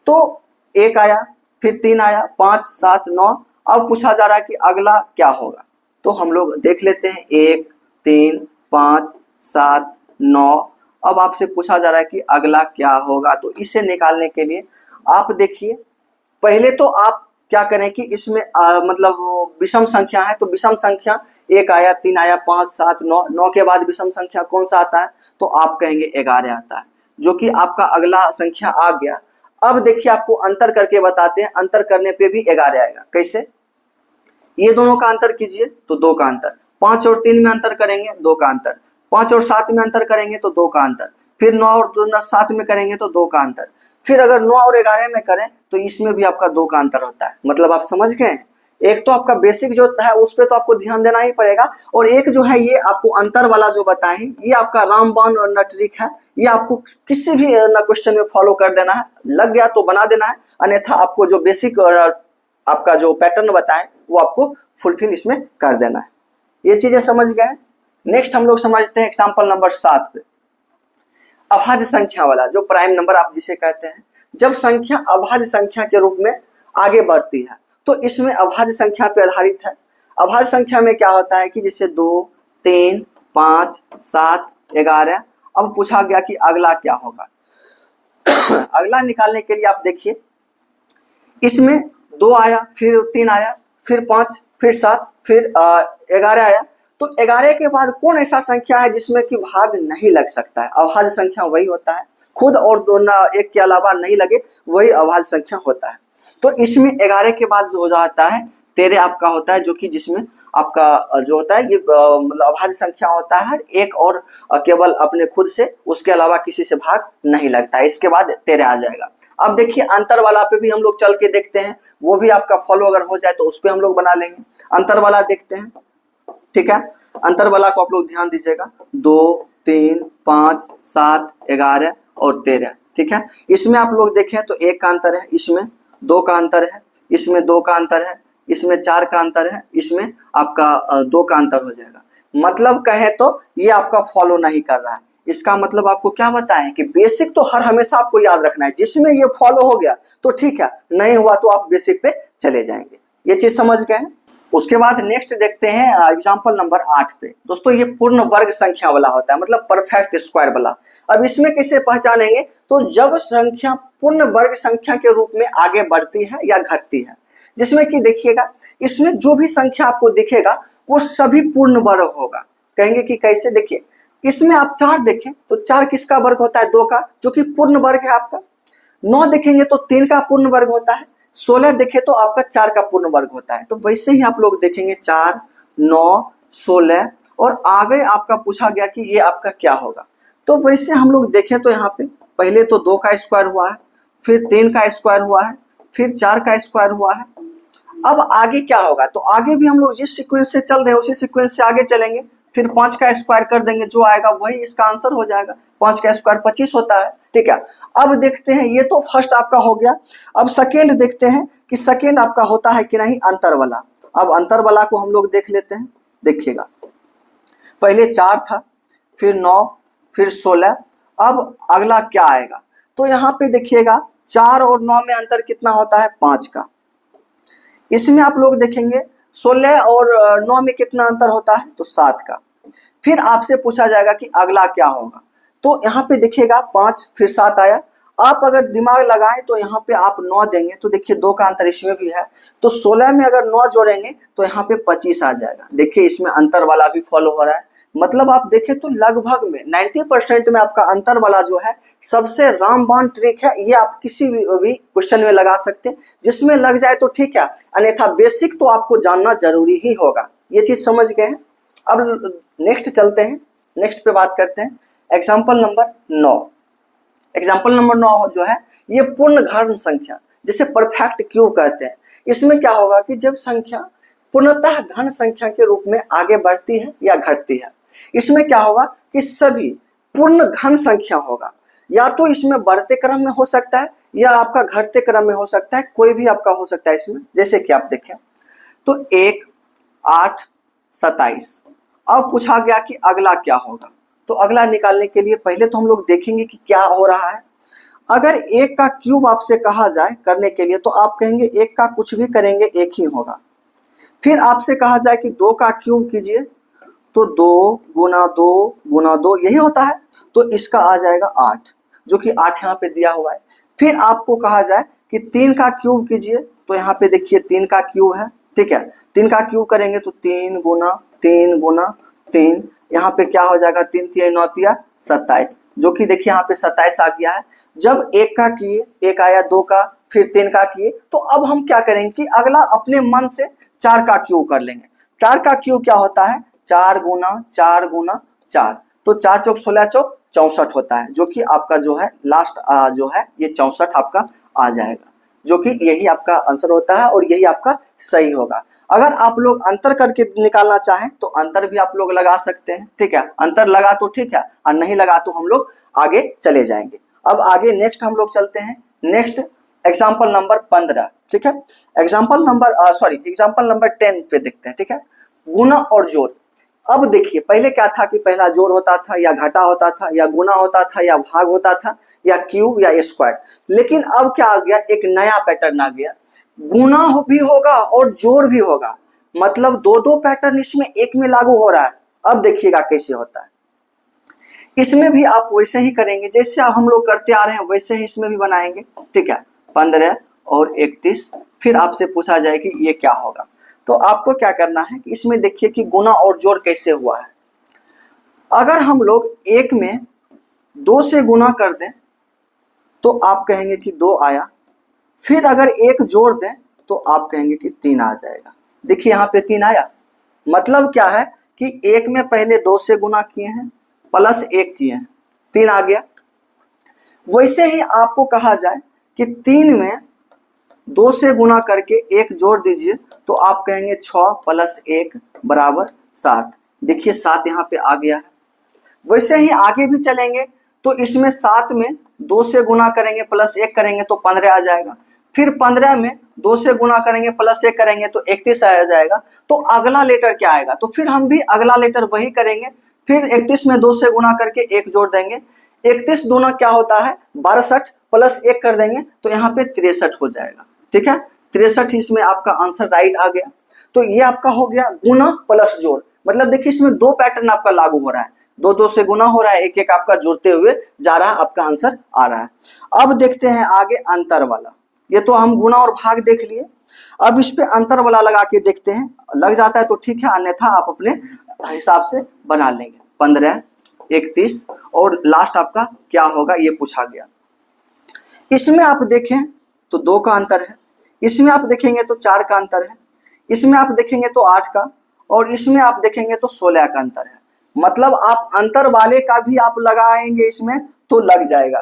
[SPEAKER 1] तो 1 आया, फिर 3 आया, 5, 7, 9। अब पूछा जा रहा है कि अगला क्या होगा, तो हम लोग देख लेते हैं 1, 3, 5, 7, 9। अब आपसे पूछा जा रहा है कि अगला क्या होगा, तो इसे निकालने के लिए आप देखिए पहले तो आप क्या करें कि इसमें मतलब विषम संख्या है तो विषम संख्या 1 आया, 3 आया, 5, 7, 9, 9 के बाद विषम संख्या कौन सा आता है, तो आप कहेंगे 11 आता है, जो कि आपका अगला संख्या आ गया। अब देखिए आपको अंतर करके बताते हैं, अंतर करने पे भी 11 आएगा। कैसे, ये दोनों का अंतर कीजिए तो 2 का अंतर, 5 और 3 में अंतर करेंगे 2 का अंतर, 5 और 7 में अंतर करेंगे तो 2 का अंतर, फिर 9 और 7 में करेंगे तो 2 का अंतर, फिर अगर 9 और 11 में करें तो इसमें भी आपका 2 का अंतर होता है। मतलब आप समझ गए हैं। एक तो आपका बेसिक जो है उस पर तो आपको ध्यान देना ही पड़ेगा, और एक जो है ये आपको अंतर वाला जो बताएं ये आपका रामबाण और न ट्रिक है, ये आपको किसी भी न क्वेश्चन में फॉलो कर देना है। लग गया तो बना देना है, अन्यथा आपको जो बेसिक आपका जो पैटर्न बताएं वो आपको फुलफिल इसमें कर देना है। ये चीजें समझ गए। नेक्स्ट हम लोग समझते हैं एग्जाम्पल नंबर 7 पे, अभाज्य संख्या वाला, जो प्राइम नंबर आप जिसे कहते हैं। जब संख्या अभाज्य संख्या के रूप में आगे बढ़ती है तो इसमें अभाज्य संख्या पे आधारित है। अभाज्य संख्या में क्या होता है कि जैसे 2, 3, 5, 7, 11। अब पूछा गया कि अगला क्या होगा। अगला निकालने के लिए आप देखिए इसमें 2 आया, फिर 3 आया, फिर 5, फिर 7, फिर 11 आया। तो 11 के बाद कौन ऐसा संख्या है जिसमें कि भाग नहीं लग सकता है। अभाज्य संख्या वही होता है, खुद और दोनों एक के अलावा नहीं लगे वही अभाज्य संख्या होता है। तो इसमें 11 के बाद जो हो जाता है 13 आपका होता है, जो कि जिसमें आपका जो होता है ये मतलब अभाज्य संख्या होता है, एक और केवल अपने खुद से, उसके अलावा किसी से भाग नहीं लगता है। इसके बाद 13 आ जाएगा। अब देखिए अंतर वाला पे भी हम लोग चल के देखते हैं, वो भी आपका फॉलो अगर हो जाए तो उस पर हम लोग बना लेंगे। अंतर वाला देखते हैं, ठीक है। अंतर वाला को आप लोग ध्यान दीजिएगा, 2, 3, 5, 7, 11 और 13, ठीक है। इसमें आप लोग देखें तो 1 का अंतर है, इसमें 2 का अंतर है, इसमें 2 का अंतर है, इसमें 4 का अंतर है, इसमें आपका 2 का अंतर हो जाएगा। मतलब कहे तो ये आपका फॉलो नहीं कर रहा है। इसका मतलब आपको क्या बताएं कि बेसिक तो हर हमेशा आपको याद रखना है, जिसमें ये फॉलो हो गया तो ठीक है, नहीं हुआ तो आप बेसिक पे चले जाएंगे। ये चीज समझ गए। उसके बाद नेक्स्ट देखते हैं एग्जांपल नंबर 8 पे। दोस्तों ये पूर्ण वर्ग संख्या वाला होता है, मतलब परफेक्ट स्क्वायर वाला। अब इसमें कैसे पहचानेंगे, तो जब संख्या पूर्ण वर्ग संख्या के रूप में आगे बढ़ती है या घटती है, जिसमें कि देखिएगा इसमें जो भी संख्या आपको दिखेगा वो सभी पूर्ण वर्ग होगा। कहेंगे कि कैसे, देखिए इसमें आप 4 देखें तो 4 किसका वर्ग होता है, 2 का, जो कि पूर्ण वर्ग है आपका। 9 देखेंगे तो 3 का पूर्ण वर्ग होता है। 16 देखे तो आपका 4 का पूर्ण वर्ग होता है। तो वैसे ही आप लोग देखेंगे 4, 9, 16 और आगे आपका पूछा गया कि ये आपका क्या होगा। तो वैसे हम लोग देखें तो यहाँ पे पहले तो 2 का स्क्वायर हुआ है, फिर 3 का स्क्वायर हुआ है, फिर 4 का स्क्वायर हुआ है। अब आगे क्या होगा, तो आगे भी हम लोग जिस सीक्वेंस से चल रहे हैं उसी सीक्वेंस से आगे चलेंगे। फिर 5 का स्क्वायर कर देंगे, जो आएगा वही इसका आंसर हो जाएगा। 5 का स्क्वायर 25 होता है, ठीक है। अब देखते हैं, ये तो फर्स्ट आपका हो गया। अब सेकेंड देखते हैं कि सेकेंड आपका होता है कि नहीं अंतर वाला। अब अंतर वाला को हम लोग देख लेते हैं। देखिएगा पहले 4 था, फिर 9, फिर 16। अब अगला क्या आएगा, तो यहाँ पे देखिएगा 4 और 9 में अंतर कितना होता है, 5 का। इसमें आप लोग देखेंगे 16 और 9 में कितना अंतर होता है, तो 7 का। फिर आपसे पूछा जाएगा कि अगला क्या होगा, तो यहाँ पे देखिएगा 5 फिर 7 आया। आप अगर दिमाग लगाएं तो यहाँ पे आप 9 देंगे तो देखिए 2 का अंतर इसमें भी है, तो 16 में अगर 9 जोड़ेंगे तो यहाँ पे 25 आ जाएगा। देखिए इसमें अंतर वाला भी फॉलो हो रहा है। मतलब आप देखें तो लगभग में 90% में आपका अंतर वाला जो है सबसे रामबाण ट्रिक है। ये आप किसी भी क्वेश्चन में लगा सकते हैं, जिसमें लग जाए तो ठीक है, अन्यथा बेसिक तो आपको जानना जरूरी ही होगा। ये चीज समझ गए हैं। अब नेक्स्ट चलते हैं, नेक्स्ट पे बात करते हैं। Example number 9। एग्जाम्पल नंबर 9 जो है ये पूर्ण घन संख्या, जिसे परफेक्ट क्यूब कहते हैं। इसमें क्या होगा कि जब संख्या पूर्णतः घन संख्या के रूप में आगे बढ़ती है या घटती है, इसमें क्या होगा कि सभी पूर्ण घन संख्या होगा। या तो इसमें बढ़ते क्रम में हो सकता है या आपका घटते क्रम में हो सकता है, कोई भी आपका हो सकता है इसमें। जैसे कि आप देखें तो 1, 8, 27। अब पूछा गया कि अगला क्या होगा, तो अगला निकालने के लिए पहले तो हम लोग देखेंगे कि क्या हो रहा है। अगर 1 का क्यूब आपसे कहा जाए करने के लिए तो आप कहेंगे 1 का कुछ भी करेंगे 1 ही होगा। फिर आपसे कहा जाए कि 2 का क्यूब कीजिए तो 2 गुना 2 गुना 2 यही होता है, तो इसका आ जाएगा 8, जो कि 8 यहाँ पे दिया हुआ है। फिर आपको कहा जाए कि 3 का क्यूब कीजिए तो यहाँ पे देखिए 3 का क्यूब है, ठीक है। 3 का क्यूब करेंगे तो 3 गुना 3 गुना 3, यहाँ पे क्या हो जाएगा, 3 3 9 3 27, जो कि देखिए यहाँ पे 27 आ गया है। जब 1 का किए 1 आया, 2 का, फिर 3 का किए, तो अब हम क्या करेंगे कि अगला अपने मन से 4 का क्यूब कर लेंगे। 4 का क्यूब क्या होता है, 4 गुना 4 गुना 4, तो 4 चौक 16 चौक 64 होता है, जो कि आपका जो है लास्ट जो है ये 64 आपका आ जाएगा, जो कि यही आपका आंसर होता है और यही आपका सही होगा। अगर आप लोग अंतर करके निकालना चाहें तो अंतर भी आप लोग लगा सकते हैं, ठीक है। अंतर लगा तो ठीक है, और नहीं लगा तो हम लोग आगे चले जाएंगे। अब आगे नेक्स्ट हम लोग चलते हैं, नेक्स्ट एग्जाम्पल नंबर 15, ठीक है। एग्जाम्पल नंबर 10 पे देखते हैं, ठीक है। गुना और जोड़। अब देखिए पहले क्या था कि पहला जोड़ होता था या घटा होता था या गुना होता था या भाग होता था या क्यूब या स्क्वायर, लेकिन अब क्या आ गया, एक नया पैटर्न आ गया, गुना भी होगा और जोड़ भी होगा। मतलब दो पैटर्न इसमें एक में लागू हो रहा है। अब देखिएगा कैसे होता है। इसमें भी आप वैसे ही करेंगे जैसे हम लोग करते आ रहे हैं, वैसे ही इसमें भी बनाएंगे, ठीक है। 15 और 31, फिर आपसे पूछा जाए कि ये क्या होगा, तो आपको क्या करना है कि इसमें देखिए कि गुना और जोड़ कैसे हुआ है। अगर हम लोग 1 में 2 से गुना कर दें तो आप कहेंगे कि 2 आया, फिर अगर 1 जोड़ दें तो आप कहेंगे कि 3 आ जाएगा। देखिए यहाँ पे 3 आया, मतलब क्या है कि 1 में पहले 2 से गुना किए हैं प्लस 1 किए हैं, 3 आ गया। वैसे ही आपको कहा जाए कि 3 में 2 से गुना करके 1 जोड़ दीजिए तो आप कहेंगे 6 प्लस 1 बराबर 7। देखिए 7 यहाँ पे आ गया है। वैसे ही आगे भी चलेंगे तो इसमें 7 में 2 से गुना करेंगे प्लस 1 करेंगे तो 15 आ जाएगा। फिर 15 में 2 से गुना करेंगे प्लस 1 करेंगे तो 31 आ जाएगा। तो अगला लेटर क्या आएगा? तो फिर हम भी अगला लेटर वही करेंगे। फिर 31 में 2 से गुना करके 1 जोड़ देंगे। 31 दूना क्या होता है? 62 प्लस 1 कर देंगे तो यहाँ पे 63 हो जाएगा। ठीक है, 63 इसमें आपका आंसर राइट आ गया। तो ये आपका हो गया गुना प्लस जोड़। मतलब देखिए इसमें 2 पैटर्न आपका लागू हो रहा है, 2 से गुना हो रहा है, 1 आपका जुड़ते हुए जा रहा है, आपका आंसर आ रहा है। अब देखते हैं आगे अंतर वाला। ये तो हम गुना और भाग देख लिए, अब इस पे अंतर वाला लगा के देखते हैं। लग जाता है तो ठीक है, अन्यथा आप अपने हिसाब से बना लेंगे। 15, 31 और लास्ट आपका क्या होगा ये पूछा गया। इसमें आप देखें तो 2 का अंतर है, इसमें आप देखेंगे तो 4 का अंतर है, इसमें आप देखेंगे तो 8 का, और इसमें आप देखेंगे तो 16 का अंतर है। मतलब आप अंतर वाले का भी आप लगाएंगे इसमें तो लग जाएगा,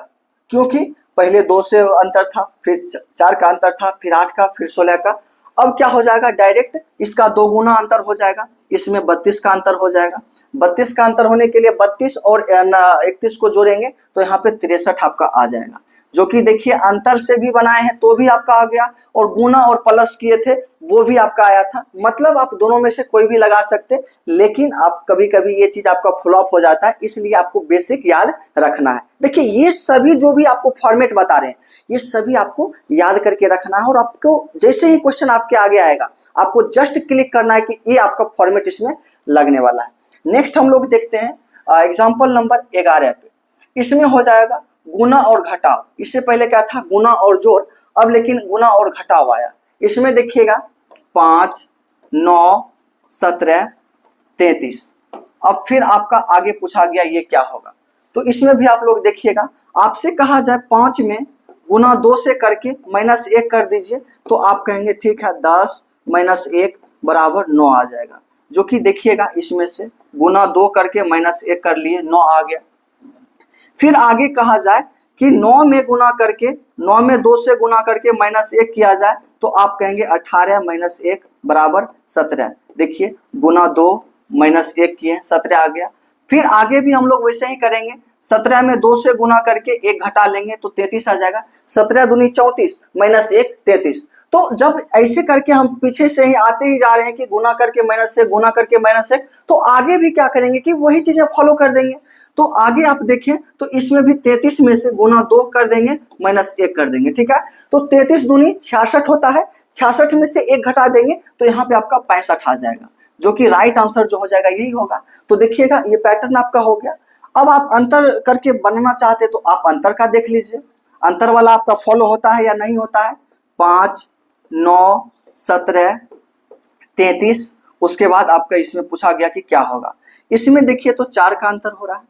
[SPEAKER 1] क्योंकि पहले 2 से अंतर था, फिर 4 का अंतर था, फिर 8 का, फिर 16 का। अब क्या हो जाएगा? डायरेक्ट इसका 2 गुना अंतर हो जाएगा, इसमें 32 का अंतर हो जाएगा। 32 का अंतर होने के लिए 32 और 31 को जोड़ेंगे तो यहाँ पे 63 आपका आ जाएगा, जो कि देखिए अंतर से भी बनाए हैं तो भी आपका आ गया, और गुना और प्लस किए थे वो भी आपका आया था। मतलब आप दोनों में से कोई भी लगा सकते, लेकिन आप कभी कभी ये चीज आपका फ्लॉप हो जाता है, इसलिए आपको बेसिक याद रखना है। देखिए ये सभी जो भी आपको फॉर्मेट बता रहे हैं ये सभी आपको याद करके रखना है, और आपको जैसे ही क्वेश्चन आपके आगे आएगा आपको जस्ट क्लिक करना है कि ये आपका फॉर्मेट इसमें लगने वाला है। नेक्स्ट हम लोग देखते हैं एग्जाम्पल नंबर 11 पे। इसमें हो जाएगा गुना और घटाव। इससे पहले क्या था? गुना और जोड़, अब लेकिन गुना और घटाव आया। इसमें देखिएगा 5, 9, 17, 33। अब फिर आपका आगे पूछा गया ये क्या होगा, तो इसमें भी आप लोग देखिएगा, आपसे कहा जाए 5 में गुना 2 से करके -1 कर दीजिए तो आप कहेंगे ठीक है 10 - 1 बराबर 9 आ जाएगा, जो कि देखिएगा इसमें से गुना 2 करके -1 कर लिए 9 आ गया। फिर आगे कहा जाए कि 9 में गुना करके 9 में 2 से गुना करके -1 किया जाए तो आप कहेंगे 18 - 1 बराबर 17। देखिए गुना 2 -1 किए 17 आ गया। फिर आगे भी हम लोग वैसे ही करेंगे, 17 में 2 से गुना करके 1 घटा लेंगे तो 33 आ जाएगा। 17 दूनी 34 -1 33। तो जब ऐसे करके हम पीछे से ही आते ही जा रहे हैं कि गुना करके -1 गुना करके -1, तो आगे भी क्या करेंगे कि वही चीजें फॉलो कर देंगे। तो आगे आप देखें तो इसमें भी 33 में से गुना 2 कर देंगे -1 कर देंगे। ठीक है, तो 33 दूनी 66 होता है, 66 में से 1 घटा देंगे तो यहाँ पे आपका 65 आ जाएगा, जो कि राइट आंसर जो हो जाएगा यही होगा। तो देखिएगा ये पैटर्न आपका हो गया। अब आप अंतर करके बनना चाहते तो आप अंतर का देख लीजिए, अंतर वाला आपका फॉलो होता है या नहीं होता है। 5, 9, 17, 33। उसके बाद आपका इसमें पूछा गया कि क्या होगा। इसमें देखिए तो 4 का अंतर हो रहा है।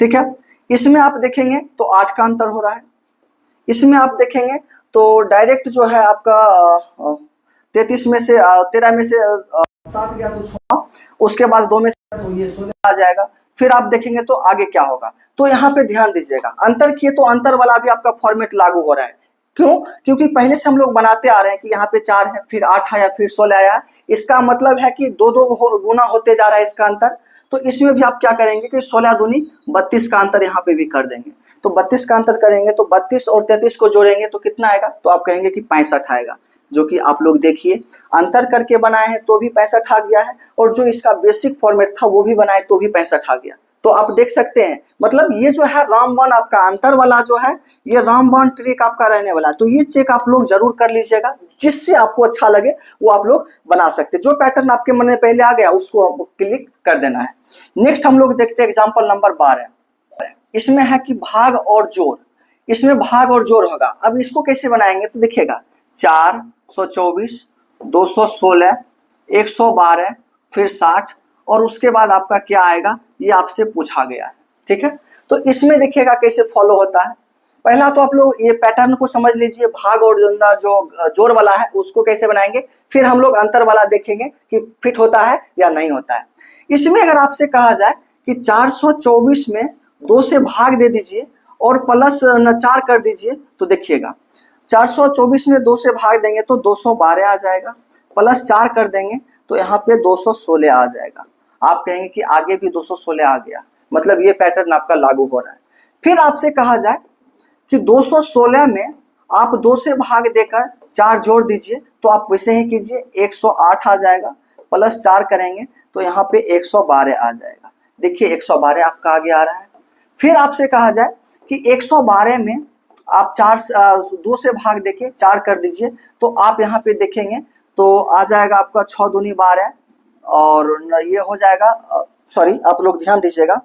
[SPEAKER 1] ठीक है, इसमें आप देखेंगे तो 8 का अंतर हो रहा है। इसमें आप देखेंगे तो डायरेक्ट जो है आपका 33 में से 13 में से 7 गया तो 6, उसके बाद 2 में से तो ये 16 आ जाएगा। फिर आप देखेंगे तो आगे क्या होगा। तो यहाँ पे ध्यान दीजिएगा, अंतर किए तो अंतर वाला भी आपका फॉर्मेट लागू हो रहा है। क्यों? क्योंकि पहले से हम लोग बनाते आ रहे हैं कि यहाँ पे 4 है, फिर 8 आया, फिर 16 आया। इसका मतलब है कि 2 गुना होते जा रहा है इसका अंतर। तो इसमें भी आप क्या करेंगे कि 16 दूनी 32 का अंतर यहाँ पे भी कर देंगे। तो 32 का अंतर करेंगे तो 32 और 33 को जोड़ेंगे तो कितना आएगा? तो आप कहेंगे कि 65 आएगा, जो कि आप लोग देखिए अंतर करके बनाए हैं तो भी 65 आ गया है, और जो इसका बेसिक फॉर्मेट था वो भी बनाए तो भी 65 आ गया। तो आप देख सकते हैं, मतलब ये जो है रामबाण आपका अंतर वाला जो है ये रामबाण ट्रिक आपका रहने वाला है। तो ये चेक आप लोग जरूर कर लीजिएगा, जिससे आपको अच्छा लगे वो आप लोग बना सकते हैं। जो पैटर्न आपके मन में पहले आ गया उसको आपको क्लिक कर देना है। नेक्स्ट हम लोग देखते हैं एग्जाम्पल नंबर 12। इसमें है कि भाग और जोड़। इसमें भाग और जोड़ होगा। अब इसको कैसे बनाएंगे तो देखिएगा 424, 216, 112, फिर 60, और उसके बाद आपका क्या आएगा ये आपसे पूछा गया है। ठीक है, तो इसमें देखिएगा कैसे फॉलो होता है। पहला तो आप लोग ये पैटर्न को समझ लीजिए, भाग और जो जोड़ वाला है उसको कैसे बनाएंगे, फिर हम लोग अंतर वाला देखेंगे कि फिट होता है या नहीं होता है। इसमें अगर आपसे कहा जाए कि 424 में 2 से भाग दे दीजिए और प्लस 4 कर दीजिए, तो देखिएगा 424 में 2 से भाग देंगे तो 212 आ जाएगा, प्लस 4 कर देंगे तो यहाँ पे 216 आ जाएगा। आप कहेंगे कि आगे भी 216 आ गया, मतलब ये पैटर्न आपका लागू हो रहा है। फिर आपसे कहा जाए कि 216 में आप 2 से भाग देकर 4 जोड़ दीजिए, तो आप वैसे ही कीजिए, 108 आ जाएगा, प्लस 4 करेंगे तो यहाँ पे 112 आ जाएगा। देखिए 112 आपका आगे आ रहा है। फिर आपसे कहा जाए कि 112 में आप 2 से भाग देके 4 कर दीजिए, तो आप यहाँ पे देखेंगे तो आ जाएगा आपका 6 दूनी 12 और ये हो जाएगा, सॉरी आप लोग ध्यान दीजिएगा,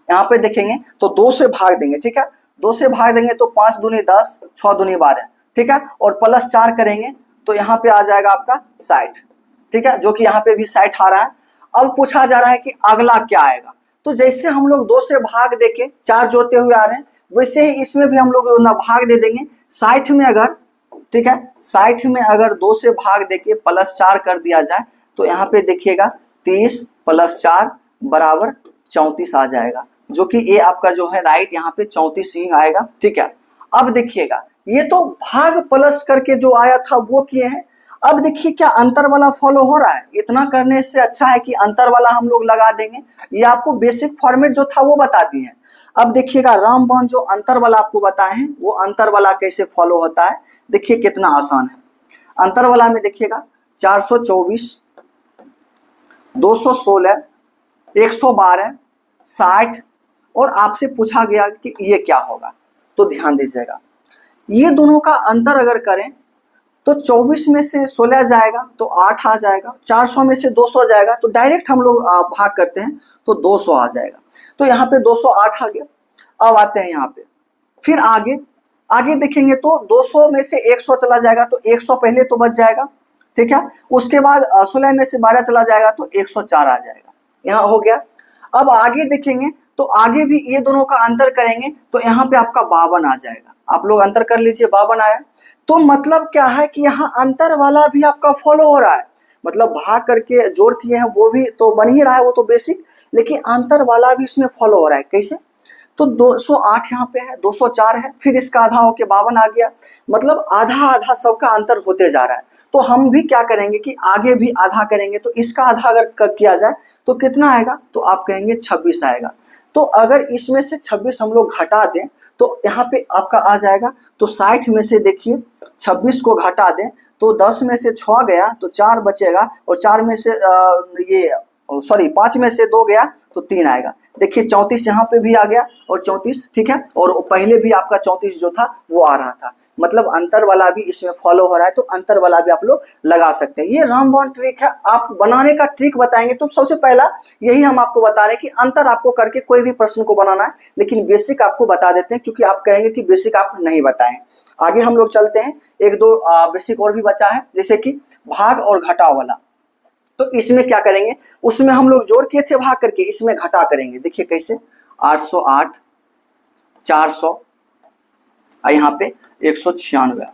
[SPEAKER 1] यहाँ पे देखेंगे तो 2 से भाग देंगे, ठीक है, 2 से भाग देंगे तो 5 दूनी 10, 6 दूनी 12, ठीक है, और प्लस 4 करेंगे तो यहाँ पे आ जाएगा आपका 60, ठीक है, जो कि यहाँ पे भी 60 आ रहा है। अब पूछा जा रहा है कि अगला क्या आएगा, तो जैसे हम लोग 2 से भाग देके 4 जोड़ते हुए आ रहे हैं, वैसे ही इसमें भी हम लोग ना भाग दे देंगे 60 में अगर, ठीक है, 60 में अगर 2 से भाग देके प्लस 4 कर दिया जाए तो यहाँ पे देखिएगा 30 प्लस 4 बराबर 34 आ जाएगा, जो कि ये आपका जो है राइट यहाँ पे 34 ही आएगा, ठीक है। अब देखिएगा ये तो भाग प्लस करके जो आया था वो किए हैं। अब देखिए क्या अंतर वाला फॉलो हो रहा है। इतना करने से अच्छा है कि अंतर वाला हम लोग लगा देंगे, ये आपको बेसिक फॉर्मेट जो था वो बता दिए हैं। अब देखिएगा रामबाण जो अंतर वाला आपको बताए हैं वो अंतर वाला कैसे फॉलो होता है, देखिए कितना आसान है। अंतर वाला में देखिएगा 424, 216, 112, 60 और आपसे पूछा गया कि ये क्या होगा, तो ध्यान दीजिएगा ये दोनों का अंतर अगर करें तो 24 में से 16 जाएगा तो 8 आ जाएगा, 400 में से 200 जाएगा तो डायरेक्ट हम लोग भाग करते हैं तो 200 आ जाएगा, तो यहाँ पे 208 आ गया। अब आते हैं यहाँ पे, फिर आगे देखेंगे तो 200 में से 100 चला जाएगा तो 100 पहले तो बच जाएगा, ठीक है, उसके बाद 16 में से 12 चला जाएगा तो 104 आ जाएगा, यहाँ हो गया। अब आगे देखेंगे तो आगे भी ये दोनों का अंतर करेंगे तो यहाँ पे आपका 52 आ जाएगा, आप लोग अंतर कर लीजिए 52 आया। तो मतलब क्या है कि यहाँ अंतर वाला भी आपका फॉलो हो रहा है, मतलब भाग करके जोड़ किए हैं वो भी तो बन ही रहा है, वो तो बेसिक, लेकिन अंतर वाला भी इसमें फॉलो हो रहा है। कैसे, तो 208 यहाँ पे है, 204 है, फिर इसका आधा होके 52 आ गया, मतलब आधा आधा सबका अंतर होते जा रहा है। तो हम भी क्या करेंगे कि आगे भी आधा करेंगे, तो इसका आधा अगर किया जाए तो कितना आएगा, तो आप कहेंगे 26 आएगा। तो अगर इसमें से 26 हम लोग घटा दें तो यहाँ पे आपका आ जाएगा, तो 60 में से देखिए 26 को घटा दें तो 10 में से 6 गया तो 4 बचेगा, और 4 में से 5 में से 2 गया तो 3 आएगा। देखिए 34 यहाँ पे भी आ गया और 34, ठीक है, और पहले भी आपका 34 जो था वो आ रहा था, मतलब अंतर वाला भी इसमें फॉलो हो रहा है, तो अंतर वाला भी आप लोग लगा सकते हैं। ये रामबाण ट्रिक है, आप बनाने का ट्रिक बताएंगे तो सबसे पहला यही हम आपको बता रहे हैं कि अंतर आपको करके कोई भी प्रश्न को बनाना है, लेकिन बेसिक आपको बता देते हैं क्योंकि आप कहेंगे कि बेसिक आप नहीं बताएं। आगे हम लोग चलते हैं, एक दो बेसिक और भी बचा है, जैसे कि भाग और घटाव वाला। तो इसमें क्या करेंगे, उसमें हम लोग जोड़ किए थे भाग करके, इसमें घटा करेंगे। देखिए कैसे, 808, 400 और यहाँ पे 196,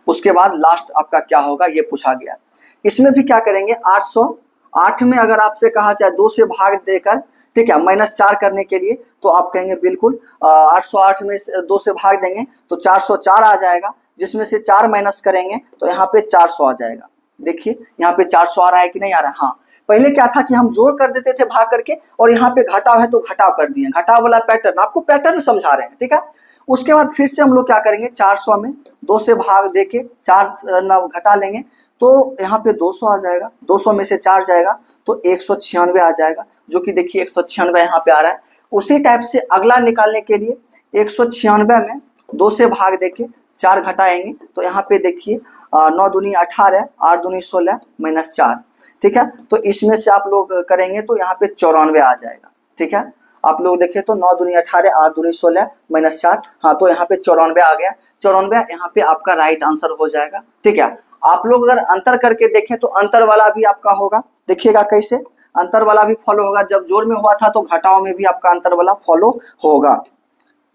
[SPEAKER 1] उसके बाद लास्ट आपका क्या होगा ये पूछा गया। इसमें भी क्या करेंगे, 808 में अगर आपसे कहा जाए 2 से भाग देकर, ठीक है, -4 करने के लिए, तो आप कहेंगे बिल्कुल 808 में 2 से भाग देंगे तो 404 आ जाएगा, जिसमें से 4 माइनस करेंगे तो यहाँ पे 400 आ जाएगा। देखिए यहाँ पे 400 आ रहा है कि नहीं आ रहा है। हाँ, पहले क्या था कि हम जोड़ कर देते थे भाग करके, और यहाँ पे घटाव है तो घटाव कर दिए, घटाव वाला पैटर्न, आपको पैटर्न समझा रहे हैं, ठीक है। उसके बाद फिर से हम लोग क्या करेंगे, 400 में 2 से भाग देके 4 घटा लेंगे तो यहाँ पे 200 आ जाएगा, 200 में से 4 जाएगा तो 196 आ जाएगा, जो कि देखिए 196 यहाँ पे आ रहा है। उसी टाइप से अगला निकालने के लिए 196 में 2 से भाग देके 4 घटाएंगे तो यहाँ पे देखिए 9 दूनी 18, 8 दूनी 16 -4, ठीक है। तो इसमें से आप लोग करेंगे तो यहाँ पे 94 आ जाएगा, ठीक है। आप लोग देखें तो 9 दूनी 18, 8 दूनी 16 -4, हाँ, तो यहाँ पे 94 आ गया। 94 यहाँ पे आपका राइट आंसर हो जाएगा, ठीक है। आप लोग अगर अंतर करके देखें तो अंतर वाला भी आपका होगा, देखिएगा कैसे अंतर वाला भी फॉलो होगा। जब जोड़ में हुआ था तो घटाव में भी आपका अंतर वाला फॉलो होगा,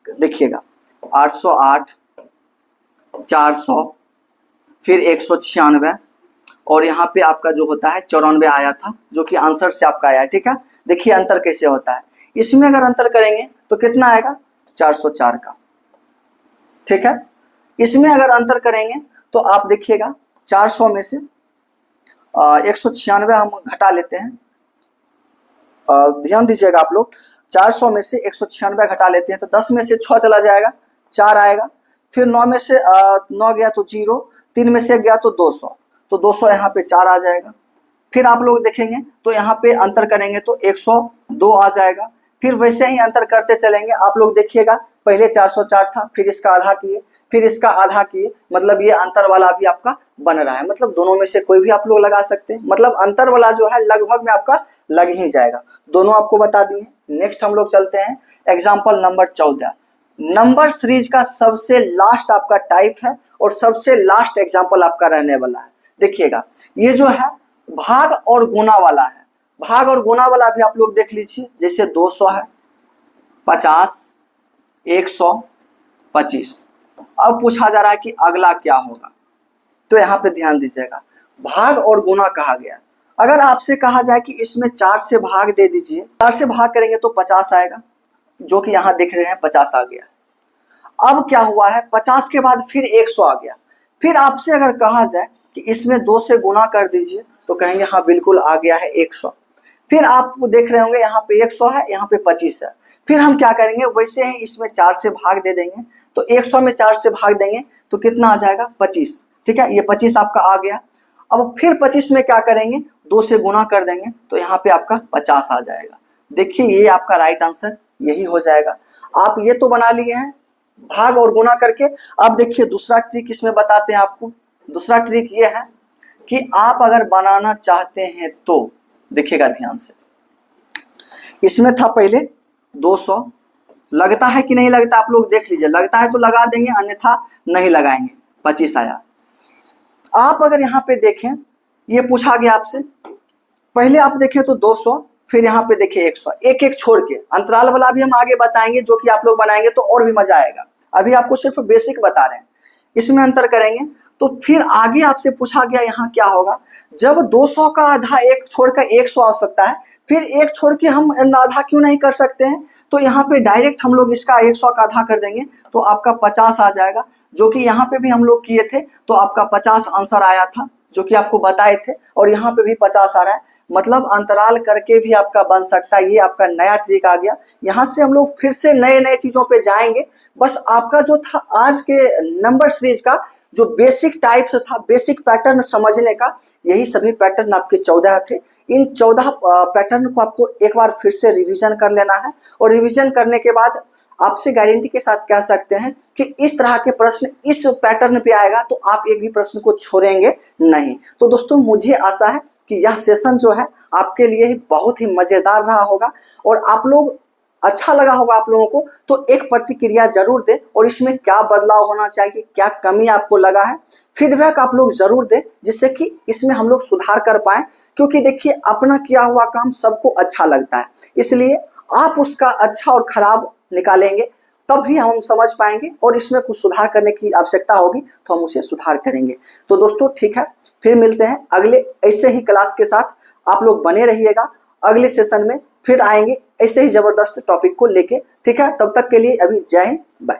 [SPEAKER 1] देखिएगा। 808, 400, फिर 196 और यहाँ पे आपका जो होता है 94 आया था, जो कि आंसर से आपका आया है। ठीक है, देखिए अंतर कैसे होता है। इसमें अगर अंतर करेंगे तो कितना आएगा, 404 का। ठीक है, इसमें अगर अंतर करेंगे तो आप देखिएगा 400 में से 196 हम घटा लेते हैं। ध्यान दीजिएगा आप लोग, 400 में से 196 घटा लेते हैं तो 10 में से 6 चला जाएगा, 4 आएगा। फिर 9 में से 9 गया तो 0, 3 में से गया तो 200, तो 200 यहाँ पे 4 आ जाएगा। फिर आप लोग देखेंगे तो यहाँ पे अंतर करेंगे तो 102 आ जाएगा। फिर वैसे ही अंतर करते चलेंगे। आप लोग देखिएगा, पहले 404 था, फिर इसका आधा किए, फिर इसका आधा किए, मतलब ये अंतर वाला भी आपका बन रहा है। मतलब दोनों में से कोई भी आप लोग लगा सकते हैं, मतलब अंतर वाला जो है लगभग में आपका लग ही जाएगा। दोनों आपको बता दिए। नेक्स्ट हम लोग चलते हैं एग्जाम्पल नंबर 14। नंबर सीरीज का सबसे लास्ट आपका टाइप है और सबसे लास्ट एग्जाम्पल आपका रहने वाला है। देखिएगा, ये जो है भाग और गुना वाला है। भाग और गुना वाला भी आप लोग देख लीजिए, जैसे 200 है, 50, 100, 25। अब पूछा जा रहा है कि अगला क्या होगा, तो यहाँ पे ध्यान दीजिएगा, भाग और गुना कहा गया। अगर आपसे कहा जाए कि इसमें 4 से भाग दे दीजिए, 4 से भाग करेंगे तो 50 आएगा, जो कि यहाँ देख रहे हैं 50 आ गया। अब क्या हुआ है, 50 के बाद फिर 100 आ गया। फिर आपसे अगर कहा जाए कि इसमें 2 से गुना कर दीजिए, तो कहेंगे हाँ बिल्कुल आ गया है 100। फिर आप देख रहे होंगे यहाँ पे 100 है, यहाँ पे 25 है। फिर हम क्या करेंगे, वैसे ही इसमें 4 से भाग दे देंगे, तो 100 में 4 से भाग देंगे तो कितना आ जाएगा, 25। ठीक है, ये 25 आपका आ गया। अब फिर 25 में क्या करेंगे, 2 से गुना कर देंगे तो यहाँ पे आपका 50 आ जाएगा। देखिए, ये आपका राइट आंसर यही हो जाएगा। आप ये तो बना लिए हैं भाग और गुना करके। अब देखिए दूसरा ट्रिक इसमें बताते हैं आपको। दूसरा ट्रिक ये है कि आप अगर बनाना चाहते हैं तो देखिएगा ध्यान से, इसमें था पहले 200, लगता है कि नहीं लगता आप लोग देख लीजिए, लगता है तो लगा देंगे, अन्यथा नहीं लगाएंगे। 25 आया। आप अगर यहाँ पे देखें, ये पूछा गया आपसे, पहले आप देखें तो 200, फिर यहाँ पे देखिए 100, एक एक छोड़ के। अंतराल वाला भी हम आगे बताएंगे, जो कि आप लोग बनाएंगे तो और भी मजा आएगा। अभी आपको सिर्फ बेसिक बता रहे हैं। इसमें अंतर करेंगे तो फिर आगे आपसे पूछा गया यहाँ क्या होगा, जब 200 का आधा एक छोड़कर 100 आ सकता है, फिर एक छोड़ के हम आधा क्यों नहीं कर सकते हैं। तो यहाँ पे डायरेक्ट हम लोग इसका 100 का आधा कर देंगे तो आपका 50 आ जाएगा, जो कि यहाँ पे भी हम लोग किए थे तो आपका 50 आंसर आया था, जो कि आपको बताए थे, और यहाँ पे भी 50 आ रहा है। मतलब अंतराल करके भी आपका बन सकता है। ये आपका नया ट्रिक आ गया। यहाँ से हम लोग फिर से नए नए चीजों पे जाएंगे। बस आपका जो था आज के नंबर सीरीज का जो बेसिक टाइप्स था, बेसिक पैटर्न समझने का, यही सभी पैटर्न आपके 14 थे। इन 14 पैटर्न को आपको एक बार फिर से रिवीजन कर लेना है, और रिवीजन करने के बाद आपसे गारंटी के साथ कह सकते हैं कि इस तरह के प्रश्न इस पैटर्न पे आएगा तो आप एक भी प्रश्न को छोड़ेंगे नहीं। तो दोस्तों, मुझे आशा है कि यह सेशन जो है आपके लिए ही बहुत ही मजेदार रहा होगा, और आप लोग अच्छा लगा होगा आप लोगों को तो एक प्रतिक्रिया जरूर दें, और इसमें क्या बदलाव होना चाहिए, क्या कमी आपको लगा है, फीडबैक आप लोग जरूर दें, जिससे कि इसमें हम लोग सुधार कर पाए। क्योंकि देखिए, अपना किया हुआ काम सबको अच्छा लगता है, इसलिए आप उसका अच्छा और खराब निकालेंगे, तभी हम समझ पाएंगे, और इसमें कुछ सुधार करने की आवश्यकता होगी तो हम उसे सुधार करेंगे। तो दोस्तों ठीक है, फिर मिलते हैं अगले ऐसे ही क्लास के साथ। आप लोग बने रहिएगा, अगले सेशन में फिर आएंगे ऐसे ही जबरदस्त टॉपिक को लेके। ठीक है, तब तक के लिए अभी जय हिंद, बाय।